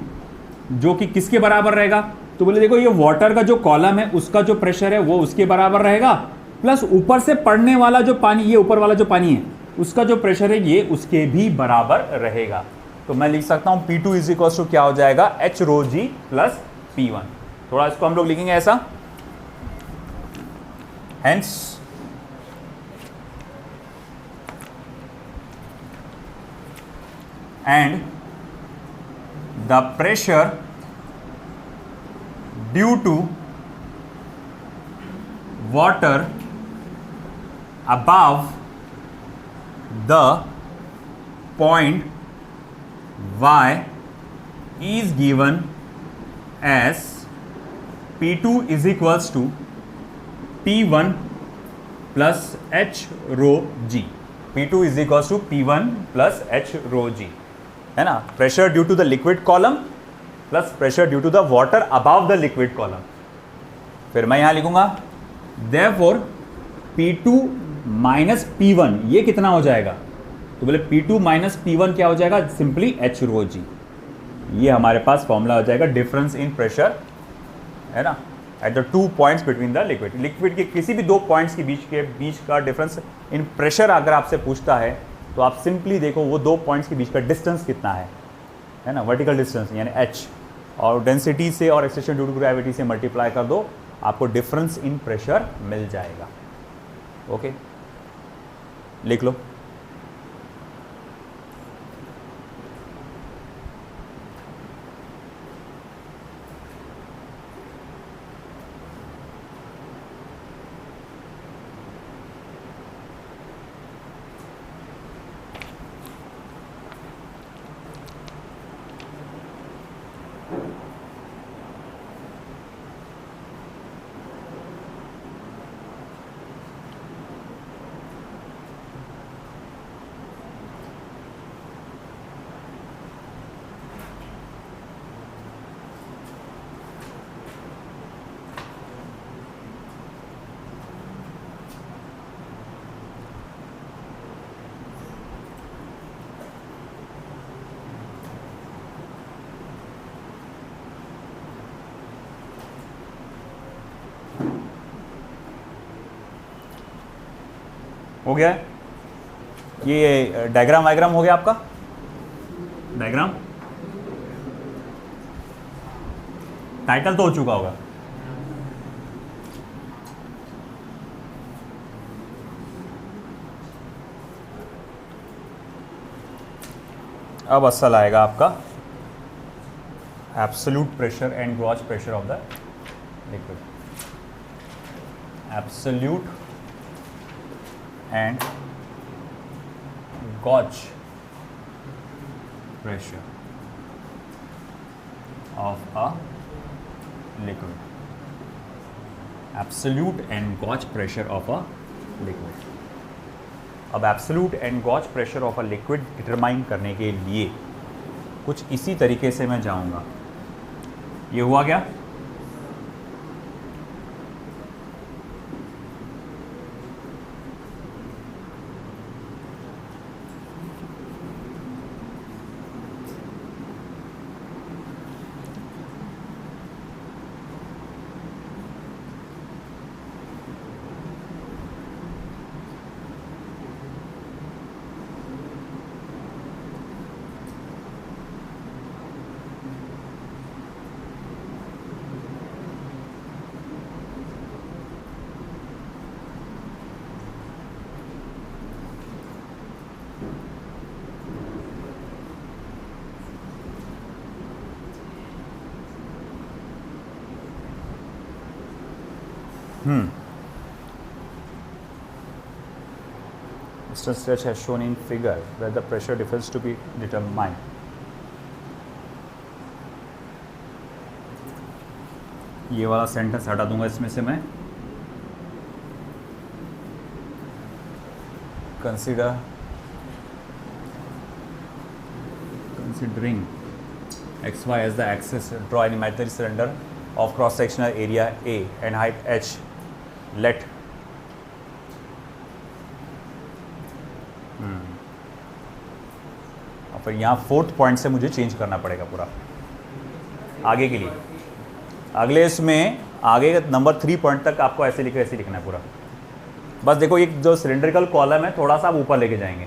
जो कि किसके बराबर रहेगा, तो बोले देखो ये वाटर का जो कॉलम है उसका जो प्रेशर है वो उसके बराबर रहेगा, प्लस ऊपर से पड़ने वाला जो पानी, ये ऊपर वाला जो पानी है उसका जो प्रेशर है ये उसके भी बराबर रहेगा। तो मैं लिख सकता हूं P2 इज इक्वल टू क्या हो जाएगा, एच रो जी प्लस P1। थोड़ा इसको हम लोग लिखेंगे ऐसा, hence and the pressure due to water above the point Y is given as P2 is equals to P1 plus H rho G। P2 is equals to P1 plus H rho G, है ना, pressure due to the liquid column plus pressure due to the water above the liquid column. फिर मैं यहां लिखूंगा therefore P2 minus P1 ये कितना हो जाएगा, तो बोले P2 माइनस P1 क्या हो जाएगा, सिंपली H रो जी। ये हमारे पास फॉर्मूला हो जाएगा डिफरेंस इन प्रेशर, है ना, at the 2 points between the liquid. Liquid के किसी भी 2 पॉइंट्स के बीच का डिफरेंस इन प्रेशर अगर आपसे पूछता है तो आप सिंपली देखो वो 2 पॉइंट्स के बीच का डिस्टेंस कितना है ना, वर्टिकल डिस्टेंस यानी h, और डेंसिटी से और एक्सेलरेशन ड्यू टू ग्रेविटी से मल्टीप्लाई कर दो, आपको डिफरेंस इन प्रेशर मिल जाएगा। ओके, लिख लो। हो गया है। ये डायग्राम वायग्राम हो गया आपका, डायग्राम टाइटल तो हो चुका होगा। अब असल आएगा आपका absolute pressure and gauge pressure of the liquid. Absolute and gauge pressure of a liquid. Absolute and gauge pressure of a liquid. अब absolute and gauge pressure of a liquid determine करने के लिए कुछ इसी तरीके से मैं जाऊंगा। ये हुआ क्या? Distance stretch has shown in figure where the pressure difference to be determined. ये वाला सेंटेंस हटा दूंगा इसमें से मैं। Considering xy as the axis, draw an imaginary cylinder of cross sectional area A and height h. Let और फिर यहाँ 4th पॉइंट से मुझे चेंज करना पड़ेगा पूरा आगे के लिए। अगले इसमें आगे नंबर 3 पॉइंट तक आपको ऐसे लिखना है पूरा। बस देखो ये जो सिलेंड्रिकल कॉलम है थोड़ा सा आप ऊपर लेके जाएंगे,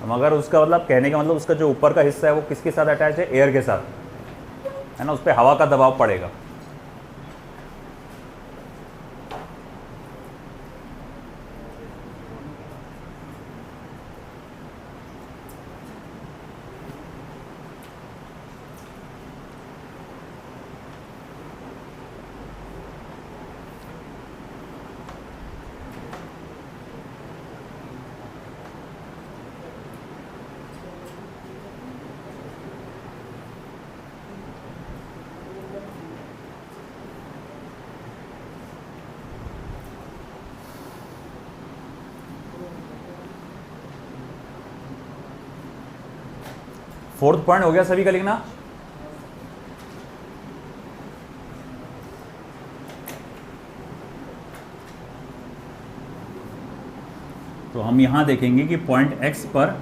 मगर उसका मतलब कहने का मतलब उसका जो ऊपर का हिस्सा है वो किसके साथ अटैच है? एयर के साथ, है ना। उस पर हवा का दबाव पड़ेगा। फोर्थ पॉइंट हो गया सभी का लिखना। तो हम यहां देखेंगे कि पॉइंट एक्स पर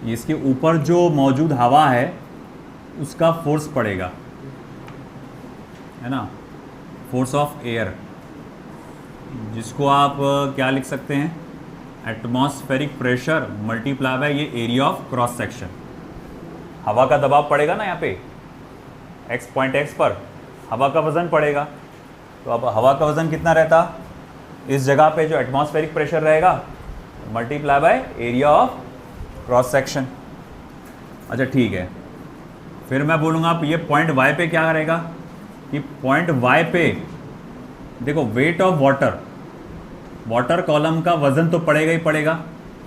इसके ऊपर जो मौजूद हवा है उसका फोर्स पड़ेगा, है ना, फोर्स ऑफ एयर, जिसको आप क्या लिख सकते हैं? एटमॉस्फेरिक प्रेशर मल्टीप्लाई बाय ये एरिया ऑफ क्रॉस सेक्शन। हवा का दबाव पड़ेगा ना यहाँ पे एक्स पॉइंट एक्स पर, हवा का वजन पड़ेगा। तो अब हवा का वजन कितना रहता? इस जगह पे जो एटमॉस्फेरिक प्रेशर रहेगा multiply by area of cross section. अच्छा ठीक है, फिर मैं बोलूँगा आप ये पॉइंट वाई पे क्या करेगा कि पॉइंट वाई पे देखो weight of water, water column का वजन तो पड़ेगा ही पड़ेगा,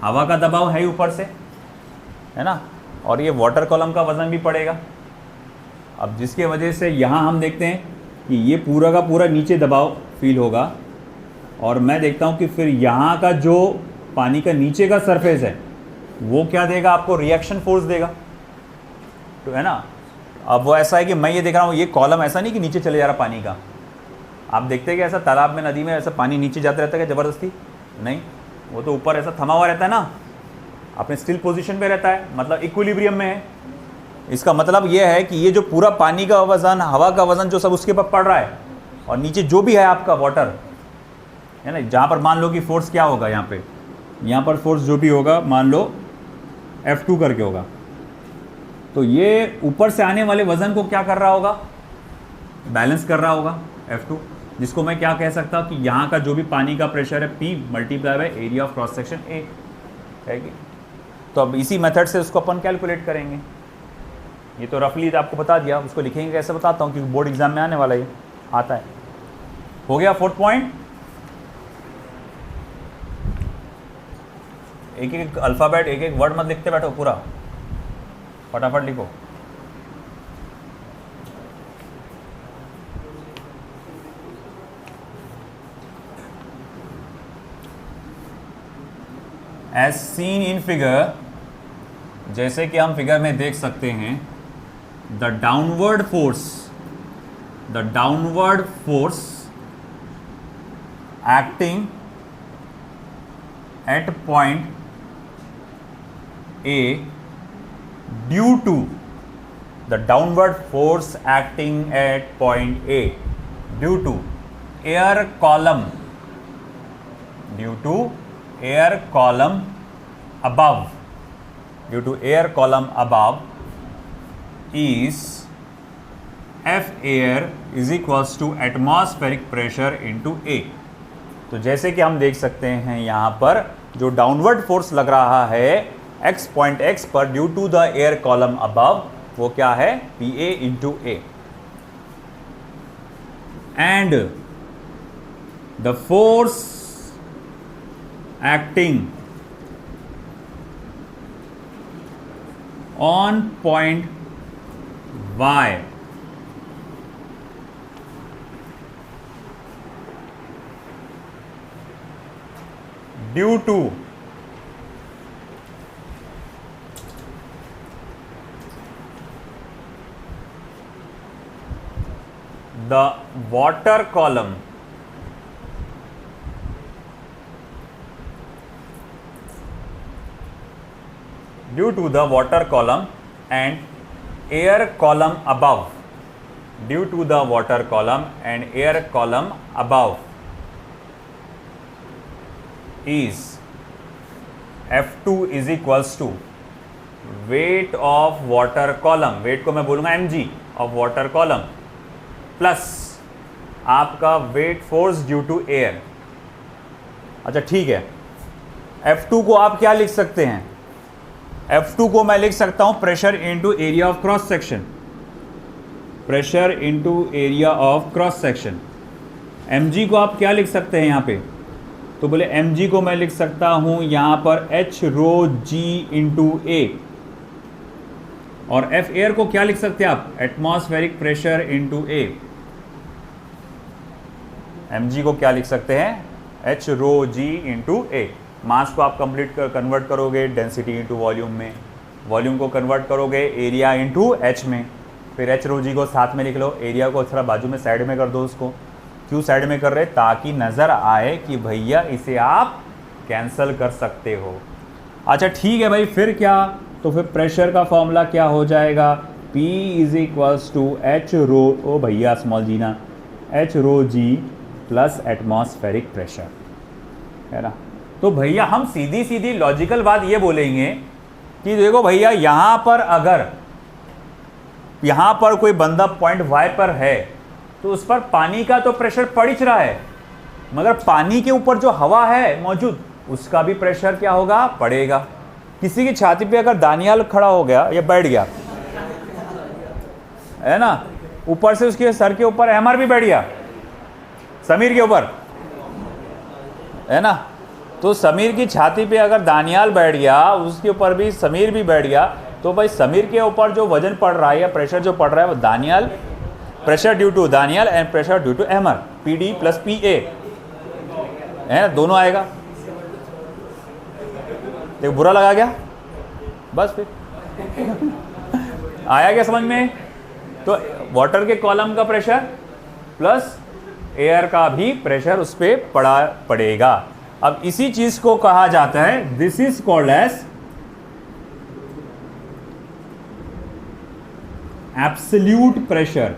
हवा का दबाव है ही ऊपर से, है ना, और ये वाटर कॉलम का वजन भी पड़ेगा। अब जिसके वजह से यहाँ हम देखते हैं कि ये पूरा का पूरा नीचे दबाव फील होगा, और मैं देखता हूँ कि फिर यहाँ का जो पानी का नीचे का सरफेस है वो क्या देगा आपको? रिएक्शन फोर्स देगा, तो है ना। अब वो ऐसा है कि मैं ये देख रहा हूँ ये कॉलम ऐसा नहीं कि नीचे चले जा रहा पानी का। आप देखते हैं कि ऐसा तालाब में, नदी में ऐसा पानी नीचे जाता रहता है क्या ज़बरदस्ती? नहीं, वो तो ऊपर ऐसा थमा हुआ रहता है ना, अपने स्टिल पोजीशन पे रहता है, मतलब इक्विलिब्रियम में है। इसका मतलब ये है कि ये जो पूरा पानी का वजन, हवा का वजन जो सब उसके ऊपर पड़ रहा है, और नीचे जो भी है आपका वाटर, है ना, जहाँ पर मान लो कि फोर्स क्या होगा यहाँ पे यहाँ पर फोर्स जो भी होगा मान लो F2 करके होगा, तो ये ऊपर से आने वाले वजन को क्या कर रहा होगा, बैलेंस कर रहा होगा F2, जिसको मैं क्या कह सकता हूँ कि यहाँ का जो भी पानी का प्रेशर है P multiply by area of cross section A है कि। तो अब इसी मेथड से उसको अपन कैलकुलेट करेंगे। ये तो रफली आपको बता दिया, उसको लिखेंगे कैसे बताता हूँ क्योंकि बोर्ड एग्जाम में आने वाला ये आता है। हो गया 4th पॉइंट। एक एक अल्फ़ाबेट एक एक वर्ड मत लिखते बैठो, पूरा फटाफट लिखो। एज सीन इन फिगर, जैसे कि हम फिगर में देख सकते हैं, the downward force acting at point A due to the downward force acting at point A due to air column above is F air is equals to atmospheric pressure into A। तो जैसे कि हम देख सकते हैं यहाँ पर जो डाउनवर्ड फोर्स लग रहा है x पॉइंट x पर due to the air column above, वो क्या है, PA into A। And the force acting on point Y due to the water column and air column above is F2 is equals to weight of water column, weight को मैं बोलूँगा mg of water column plus आपका weight force due to air. अच्छा ठीक है, F2 को आप क्या लिख सकते हैं, F2 को मैं लिख सकता हूं pressure into area of cross section, pressure into area of cross section. mg को आप क्या लिख सकते हैं यहाँ पे, तो बोले mg को मैं लिख सकता हूं यहाँ पर h रो g इंटू ए, और F एयर को क्या लिख सकते हैं आप, एटमॉस्फेरिक प्रेशर इनटू ए। mg को क्या लिख सकते हैं, h रो g इंटू ए। मास को आप कन्वर्ट करोगे डेंसिटी इंटू वॉल्यूम में, वॉल्यूम को कन्वर्ट करोगे एरिया इंटू h में, फिर h रो g को साथ में लिख लो, एरिया को थोड़ा बाजू में साइड में कर दो। उसको क्यों साइड में कर रहे, ताकि नज़र आए कि भैया इसे आप कैंसल कर सकते हो। अच्छा ठीक है भाई, फिर क्या, तो फिर प्रेशर का फॉर्मूला क्या हो जाएगा, P is equals to H rho, ओ भैया स्मॉल जी ना, H rho G plus atmospheric pressure, है ना। तो भैया हम सीधी सीधी लॉजिकल बात ये बोलेंगे कि देखो भैया यहाँ पर अगर यहाँ पर कोई बंदा पॉइंट Y पर है तो उस पर पानी का तो प्रेशर पड़ ही रहा है, मगर पानी के ऊपर जो हवा है मौजूद उसका भी प्रेशर क्या होगा, पड़ेगा। किसी की छाती पे अगर दानियाल खड़ा हो गया या बैठ गया, है ना, ऊपर से उसके सर के ऊपर एमआर भी बैठ गया, समीर के ऊपर, है ना, तो समीर की छाती पे अगर दानियाल बैठ गया, उसके ऊपर भी समीर भी बैठ गया, तो भाई समीर के ऊपर जो वजन पड़ रहा है या प्रेशर जो पड़ रहा है वो Daniyal, pressure due to Daniyal and pressure due to MR, PD plus PA, है ना, दोनों आएगा। तो बुरा लगा गया, बस फिर आया क्या समझ में। तो वाटर के कॉलम का प्रेशर प्लस एयर का भी प्रेशर उस पर पड़ेगा। अब इसी चीज को कहा जाता है, this is called as absolute pressure,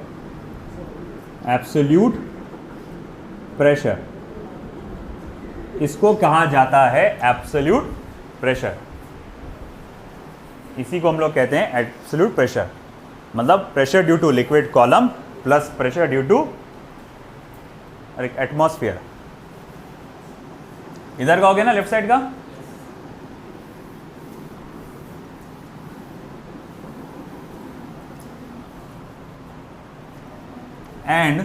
absolute pressure. इसको कहा जाता है एब्सोल्यूट प्रेशर। इसी को हम लोग कहते हैं एब्सोल्यूट प्रेशर, मतलब pressure due to liquid column plus pressure due to atmosphere. इधर का हो गया ना, लेफ्ट साइड का। And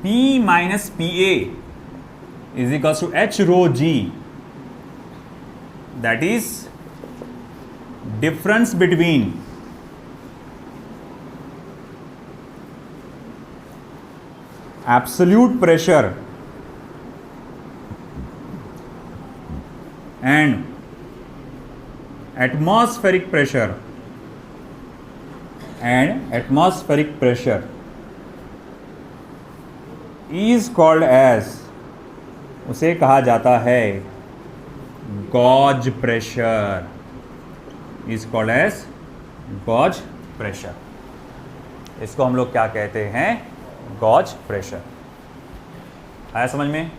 P minus PA is equals to H rho G, that is difference between absolute pressure and atmospheric pressure is called as, उसे कहा जाता है gauge pressure, is called as gauge pressure. इसको हम लोग क्या कहते हैं, गॉज प्रेशर। आया समझ में?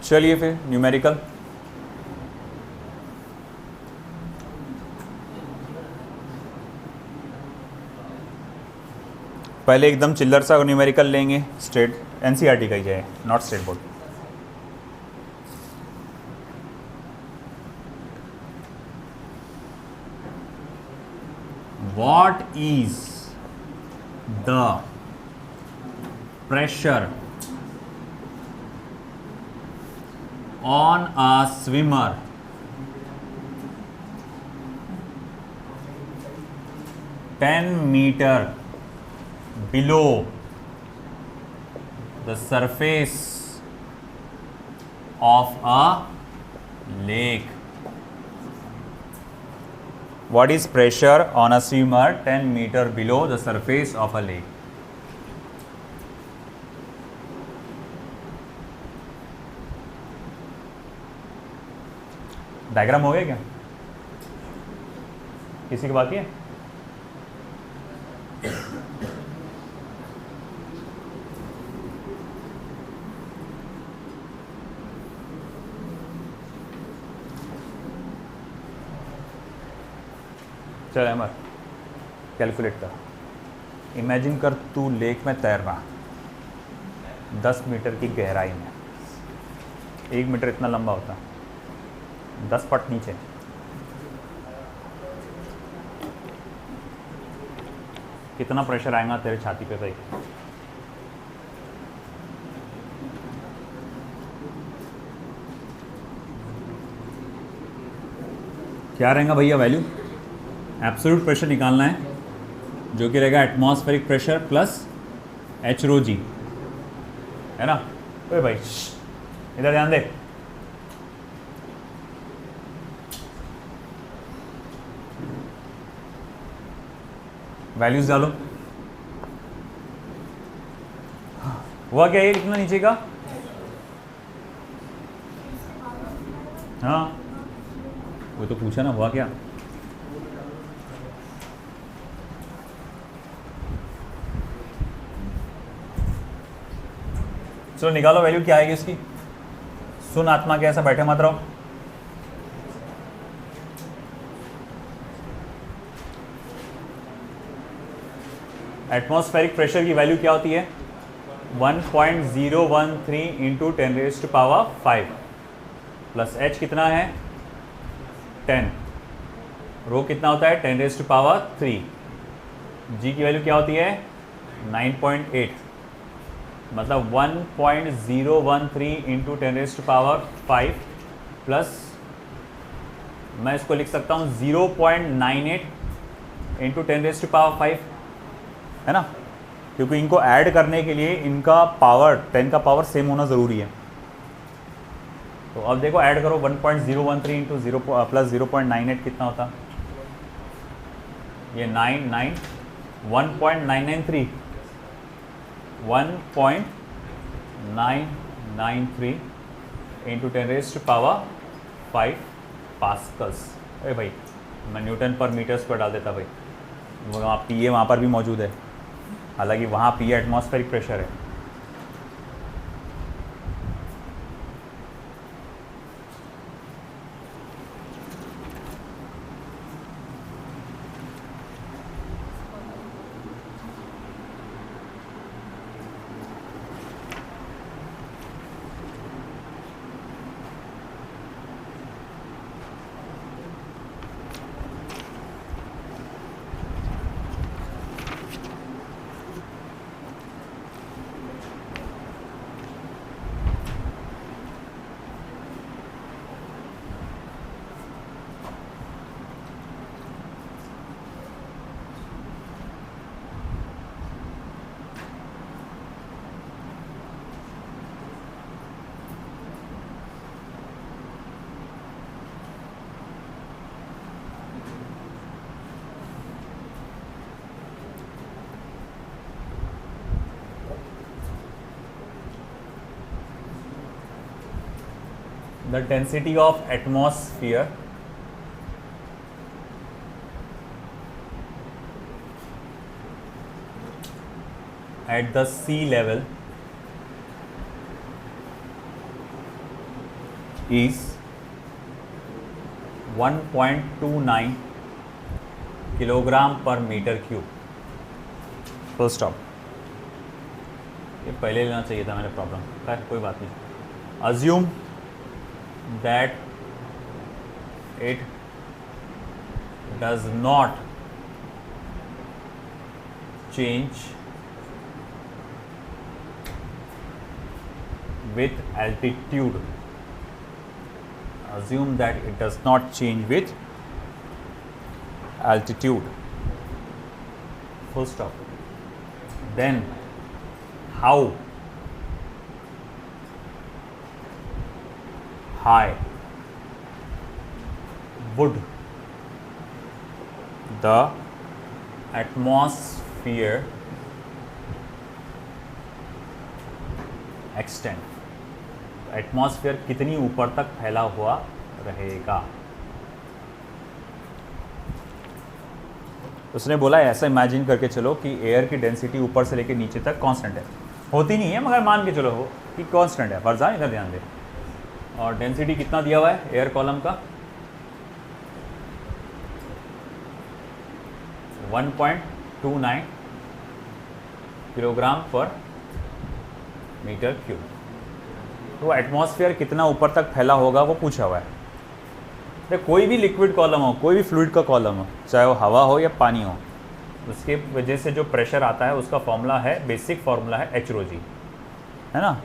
चलिए फिर न्यूमेरिकल। पहले एकदम चिल्लर सा न्यूमेरिकल लेंगे, स्टेट एनसीईआरटी का ही जाए, not state board. What is the pressure on a swimmer (10 meter) below the surface of a lake? What is pressure on a swimmer 10 meter below the surface of a lake? Diagram हो गया क्या? किसी के बाकी है? चल अमर, calculate कर। Imagine कर तू लेक में तैर रहा 10 मीटर की गहराई में, 1 मीटर इतना लंबा होता, 10 फुट नीचे। कितना प्रेशर आएगा तेरे छाती पे भाई? क्या रहेगा भैया वैल्यू? एब्सोल्यूट प्रेशर निकालना है, जो कि रहेगा atmospheric pressure plus H rho जी, है ना? ओए भाई इधर ध्यान दे। वैल्यूज डालो। हुआ क्या ये कितना नीचे का? हाँ वो तो पूछा ना, हुआ क्या? चलो निकालो वैल्यू क्या आएगी इसकी। सुन आत्मा के ऐसा बैठे मत रहो। एटमॉस्फेरिक प्रेशर की वैल्यू क्या होती है 1.013 इंटू 10⁵ प्लस एच कितना है 10, रो कितना होता है 10⁻3, जी की वैल्यू क्या होती है 9.8, मतलब 1.013 इंटू 10⁵ प्लस मैं इसको लिख सकता हूँ 0.98 इंटू 10⁵, है ना, क्योंकि इनको ऐड करने के लिए इनका पावर 10 का पावर सेम होना ज़रूरी है। तो अब देखो ऐड करो 1.013 इंटू 0 प्लस 0.98 कितना होता, ये 1.993 1.993 इंटू 10⁵ पास्कल्स। अरे भाई मैं न्यूटन पर मीटर्स पर डाल देता भाई, वहाँ पी ए वहाँ पर भी मौजूद है, हालांकि वहाँ पी ए एटमॉस्फेरिक प्रेशर है। The density of atmosphere at the sea level is 1.29 kilogram per metre cube. Full stop. ये पहले लेना चाहिए था मैंने प्रॉब्लम, खैर कोई बात नहीं। Assume that it does not change with altitude. Assume that it does not change with altitude. Full stop. Then how high would the atmosphere extend? Atmosphere कितनी ऊपर तक फैला हुआ रहेगा? उसने बोला ऐसा इमेजिन करके चलो कि एयर की डेंसिटी ऊपर से लेकर नीचे तक कांस्टेंट है, होती नहीं है मगर मान के चलो हो कि कांस्टेंट है। फर्जान इधर ध्यान दे, और डेंसिटी कितना दिया हुआ है एयर कॉलम का 1.29 किलोग्राम पर मीटर क्यूब। तो एटमॉस्फेयर कितना ऊपर तक फैला होगा वो पूछा हुआ है। तो कोई भी लिक्विड कॉलम हो, कोई भी फ्लूइड का कॉलम हो, चाहे वो हवा हो या पानी हो, उसके वजह से जो प्रेशर आता है उसका फॉर्मूला है, बेसिक फॉर्मूला है HROG, है ना।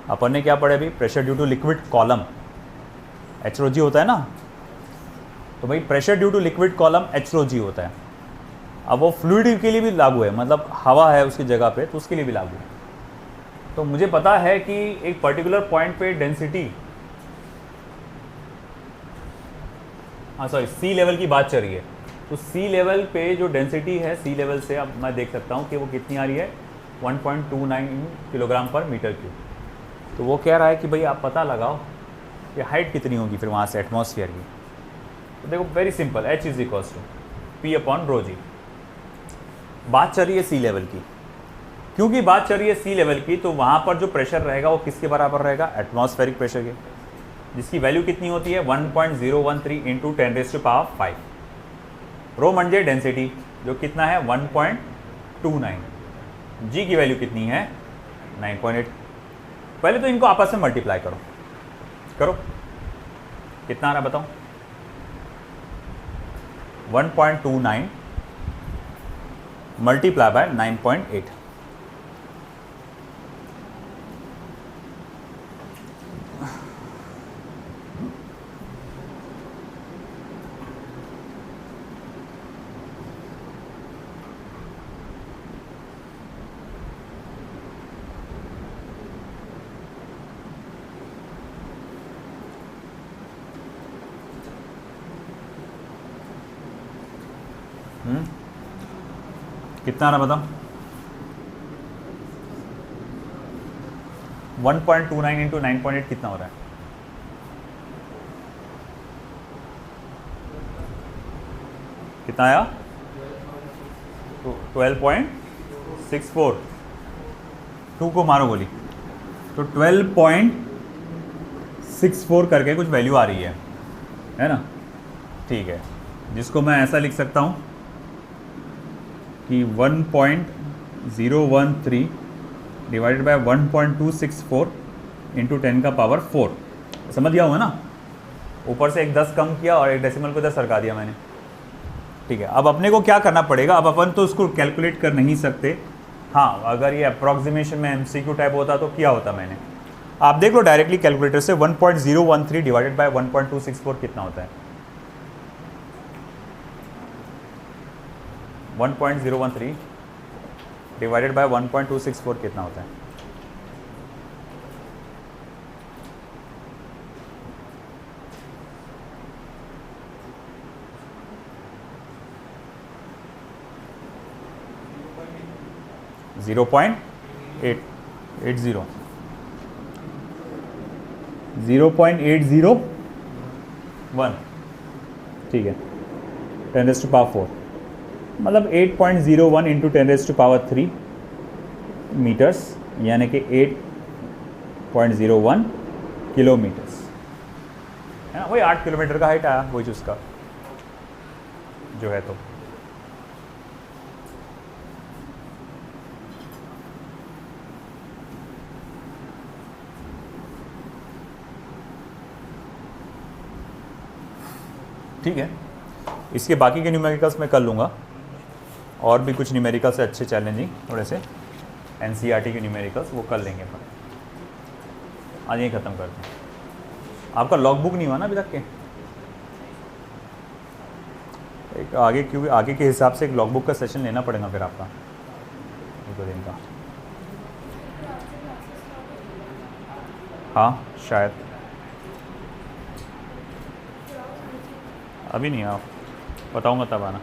अपन ने क्या पढ़े अभी, pressure due to liquid column HROG होता है ना। तो भाई pressure due to liquid column HROG होता है। अब वो फ्लूइड के लिए भी लागू है, मतलब हवा है उसकी जगह पे तो उसके लिए भी लागू है। तो मुझे पता है कि एक पर्टिकुलर पॉइंट पे डेंसिटी, हाँ सॉरी सी लेवल की बात चल रही है, तो सी लेवल पे जो डेंसिटी है सी लेवल से अब मैं देख सकता हूँ कि वो कितनी आ रही है 1.29 किलोग्राम पर मीटर क्यूब। तो वो कह रहा है कि भाई आप पता लगाओ कि हाइट कितनी होगी फिर वहाँ से एटमॉस्फेयर की। तो देखो very simple, H is equal to P/ρg। बात चल रही है सी लेवल की, क्योंकि बात चल रही है सी लेवल की तो वहाँ पर जो प्रेशर रहेगा वो किसके बराबर रहेगा, एटमॉस्फेरिक प्रेशर के, जिसकी वैल्यू कितनी होती है 1.013 इंटू 10⁵। रो म्हणजे डेंसिटी जो कितना है 1.29। जी की वैल्यू कितनी है 9.8। पहले तो इनको आपस में मल्टीप्लाई करो, करो कितना आ रहा है बताओ। 1.29 मल्टीप्लाई बाय 9.8। कितना आ रहा बताओ। 1.29 इंटू 9.8 कितना हो रहा है? कितना आया? 12.64। 2 को मारो गोली, तो 12.64 करके कुछ वैल्यू आ रही है ना। ठीक है, जिसको मैं ऐसा लिख सकता हूँ कि 1.013 डिवाइडेड बाय 1.264 इंटू 10 का पावर 4। समझ गया होगा ना। ऊपर से एक 10 कम किया और एक डेसिमल को 10 सरका दिया मैंने। ठीक है, अब अपने को क्या करना पड़ेगा। अब अपन तो उसको कैलकुलेट कर नहीं सकते। हाँ, अगर ये अप्रॉक्सीमेशन में एमसीक्यू टाइप होता तो क्या होता मैंने। आप देख लो डायरेक्टली कैलकुलेटर से 1.013 डिवाइडेड बाय 1.264 कितना होता है। 1.013 डिवाइडेड बाय 1.264 कितना होता है? .801। ठीक है, 10⁻⁴ मतलब 8.01 इंटू 10⁻³ मीटर्स, यानी कि 8.01 किलोमीटर्स है ना। वही 8 किलोमीटर का हाइट आया, वही उसका जो है। तो ठीक है, इसके बाकी के न्यूमेरिकल्स मैं कर लूँगा। और भी कुछ न्यूमेरिकल्स से अच्छे चैलेंजिंग थोड़े से एनसीईआरटी के न्यूमेरिकल्स वो कर लेंगे अपन। आज यही ख़त्म करते हैं। आपका लॉग बुक नहीं हुआ ना अभी तक के? एक आगे, क्योंकि आगे के हिसाब से एक लॉग बुक का सेशन लेना पड़ेगा फिर आपका 1-2 दिन का। हाँ शायद, अभी नहीं, आप बताऊँगा तब आना।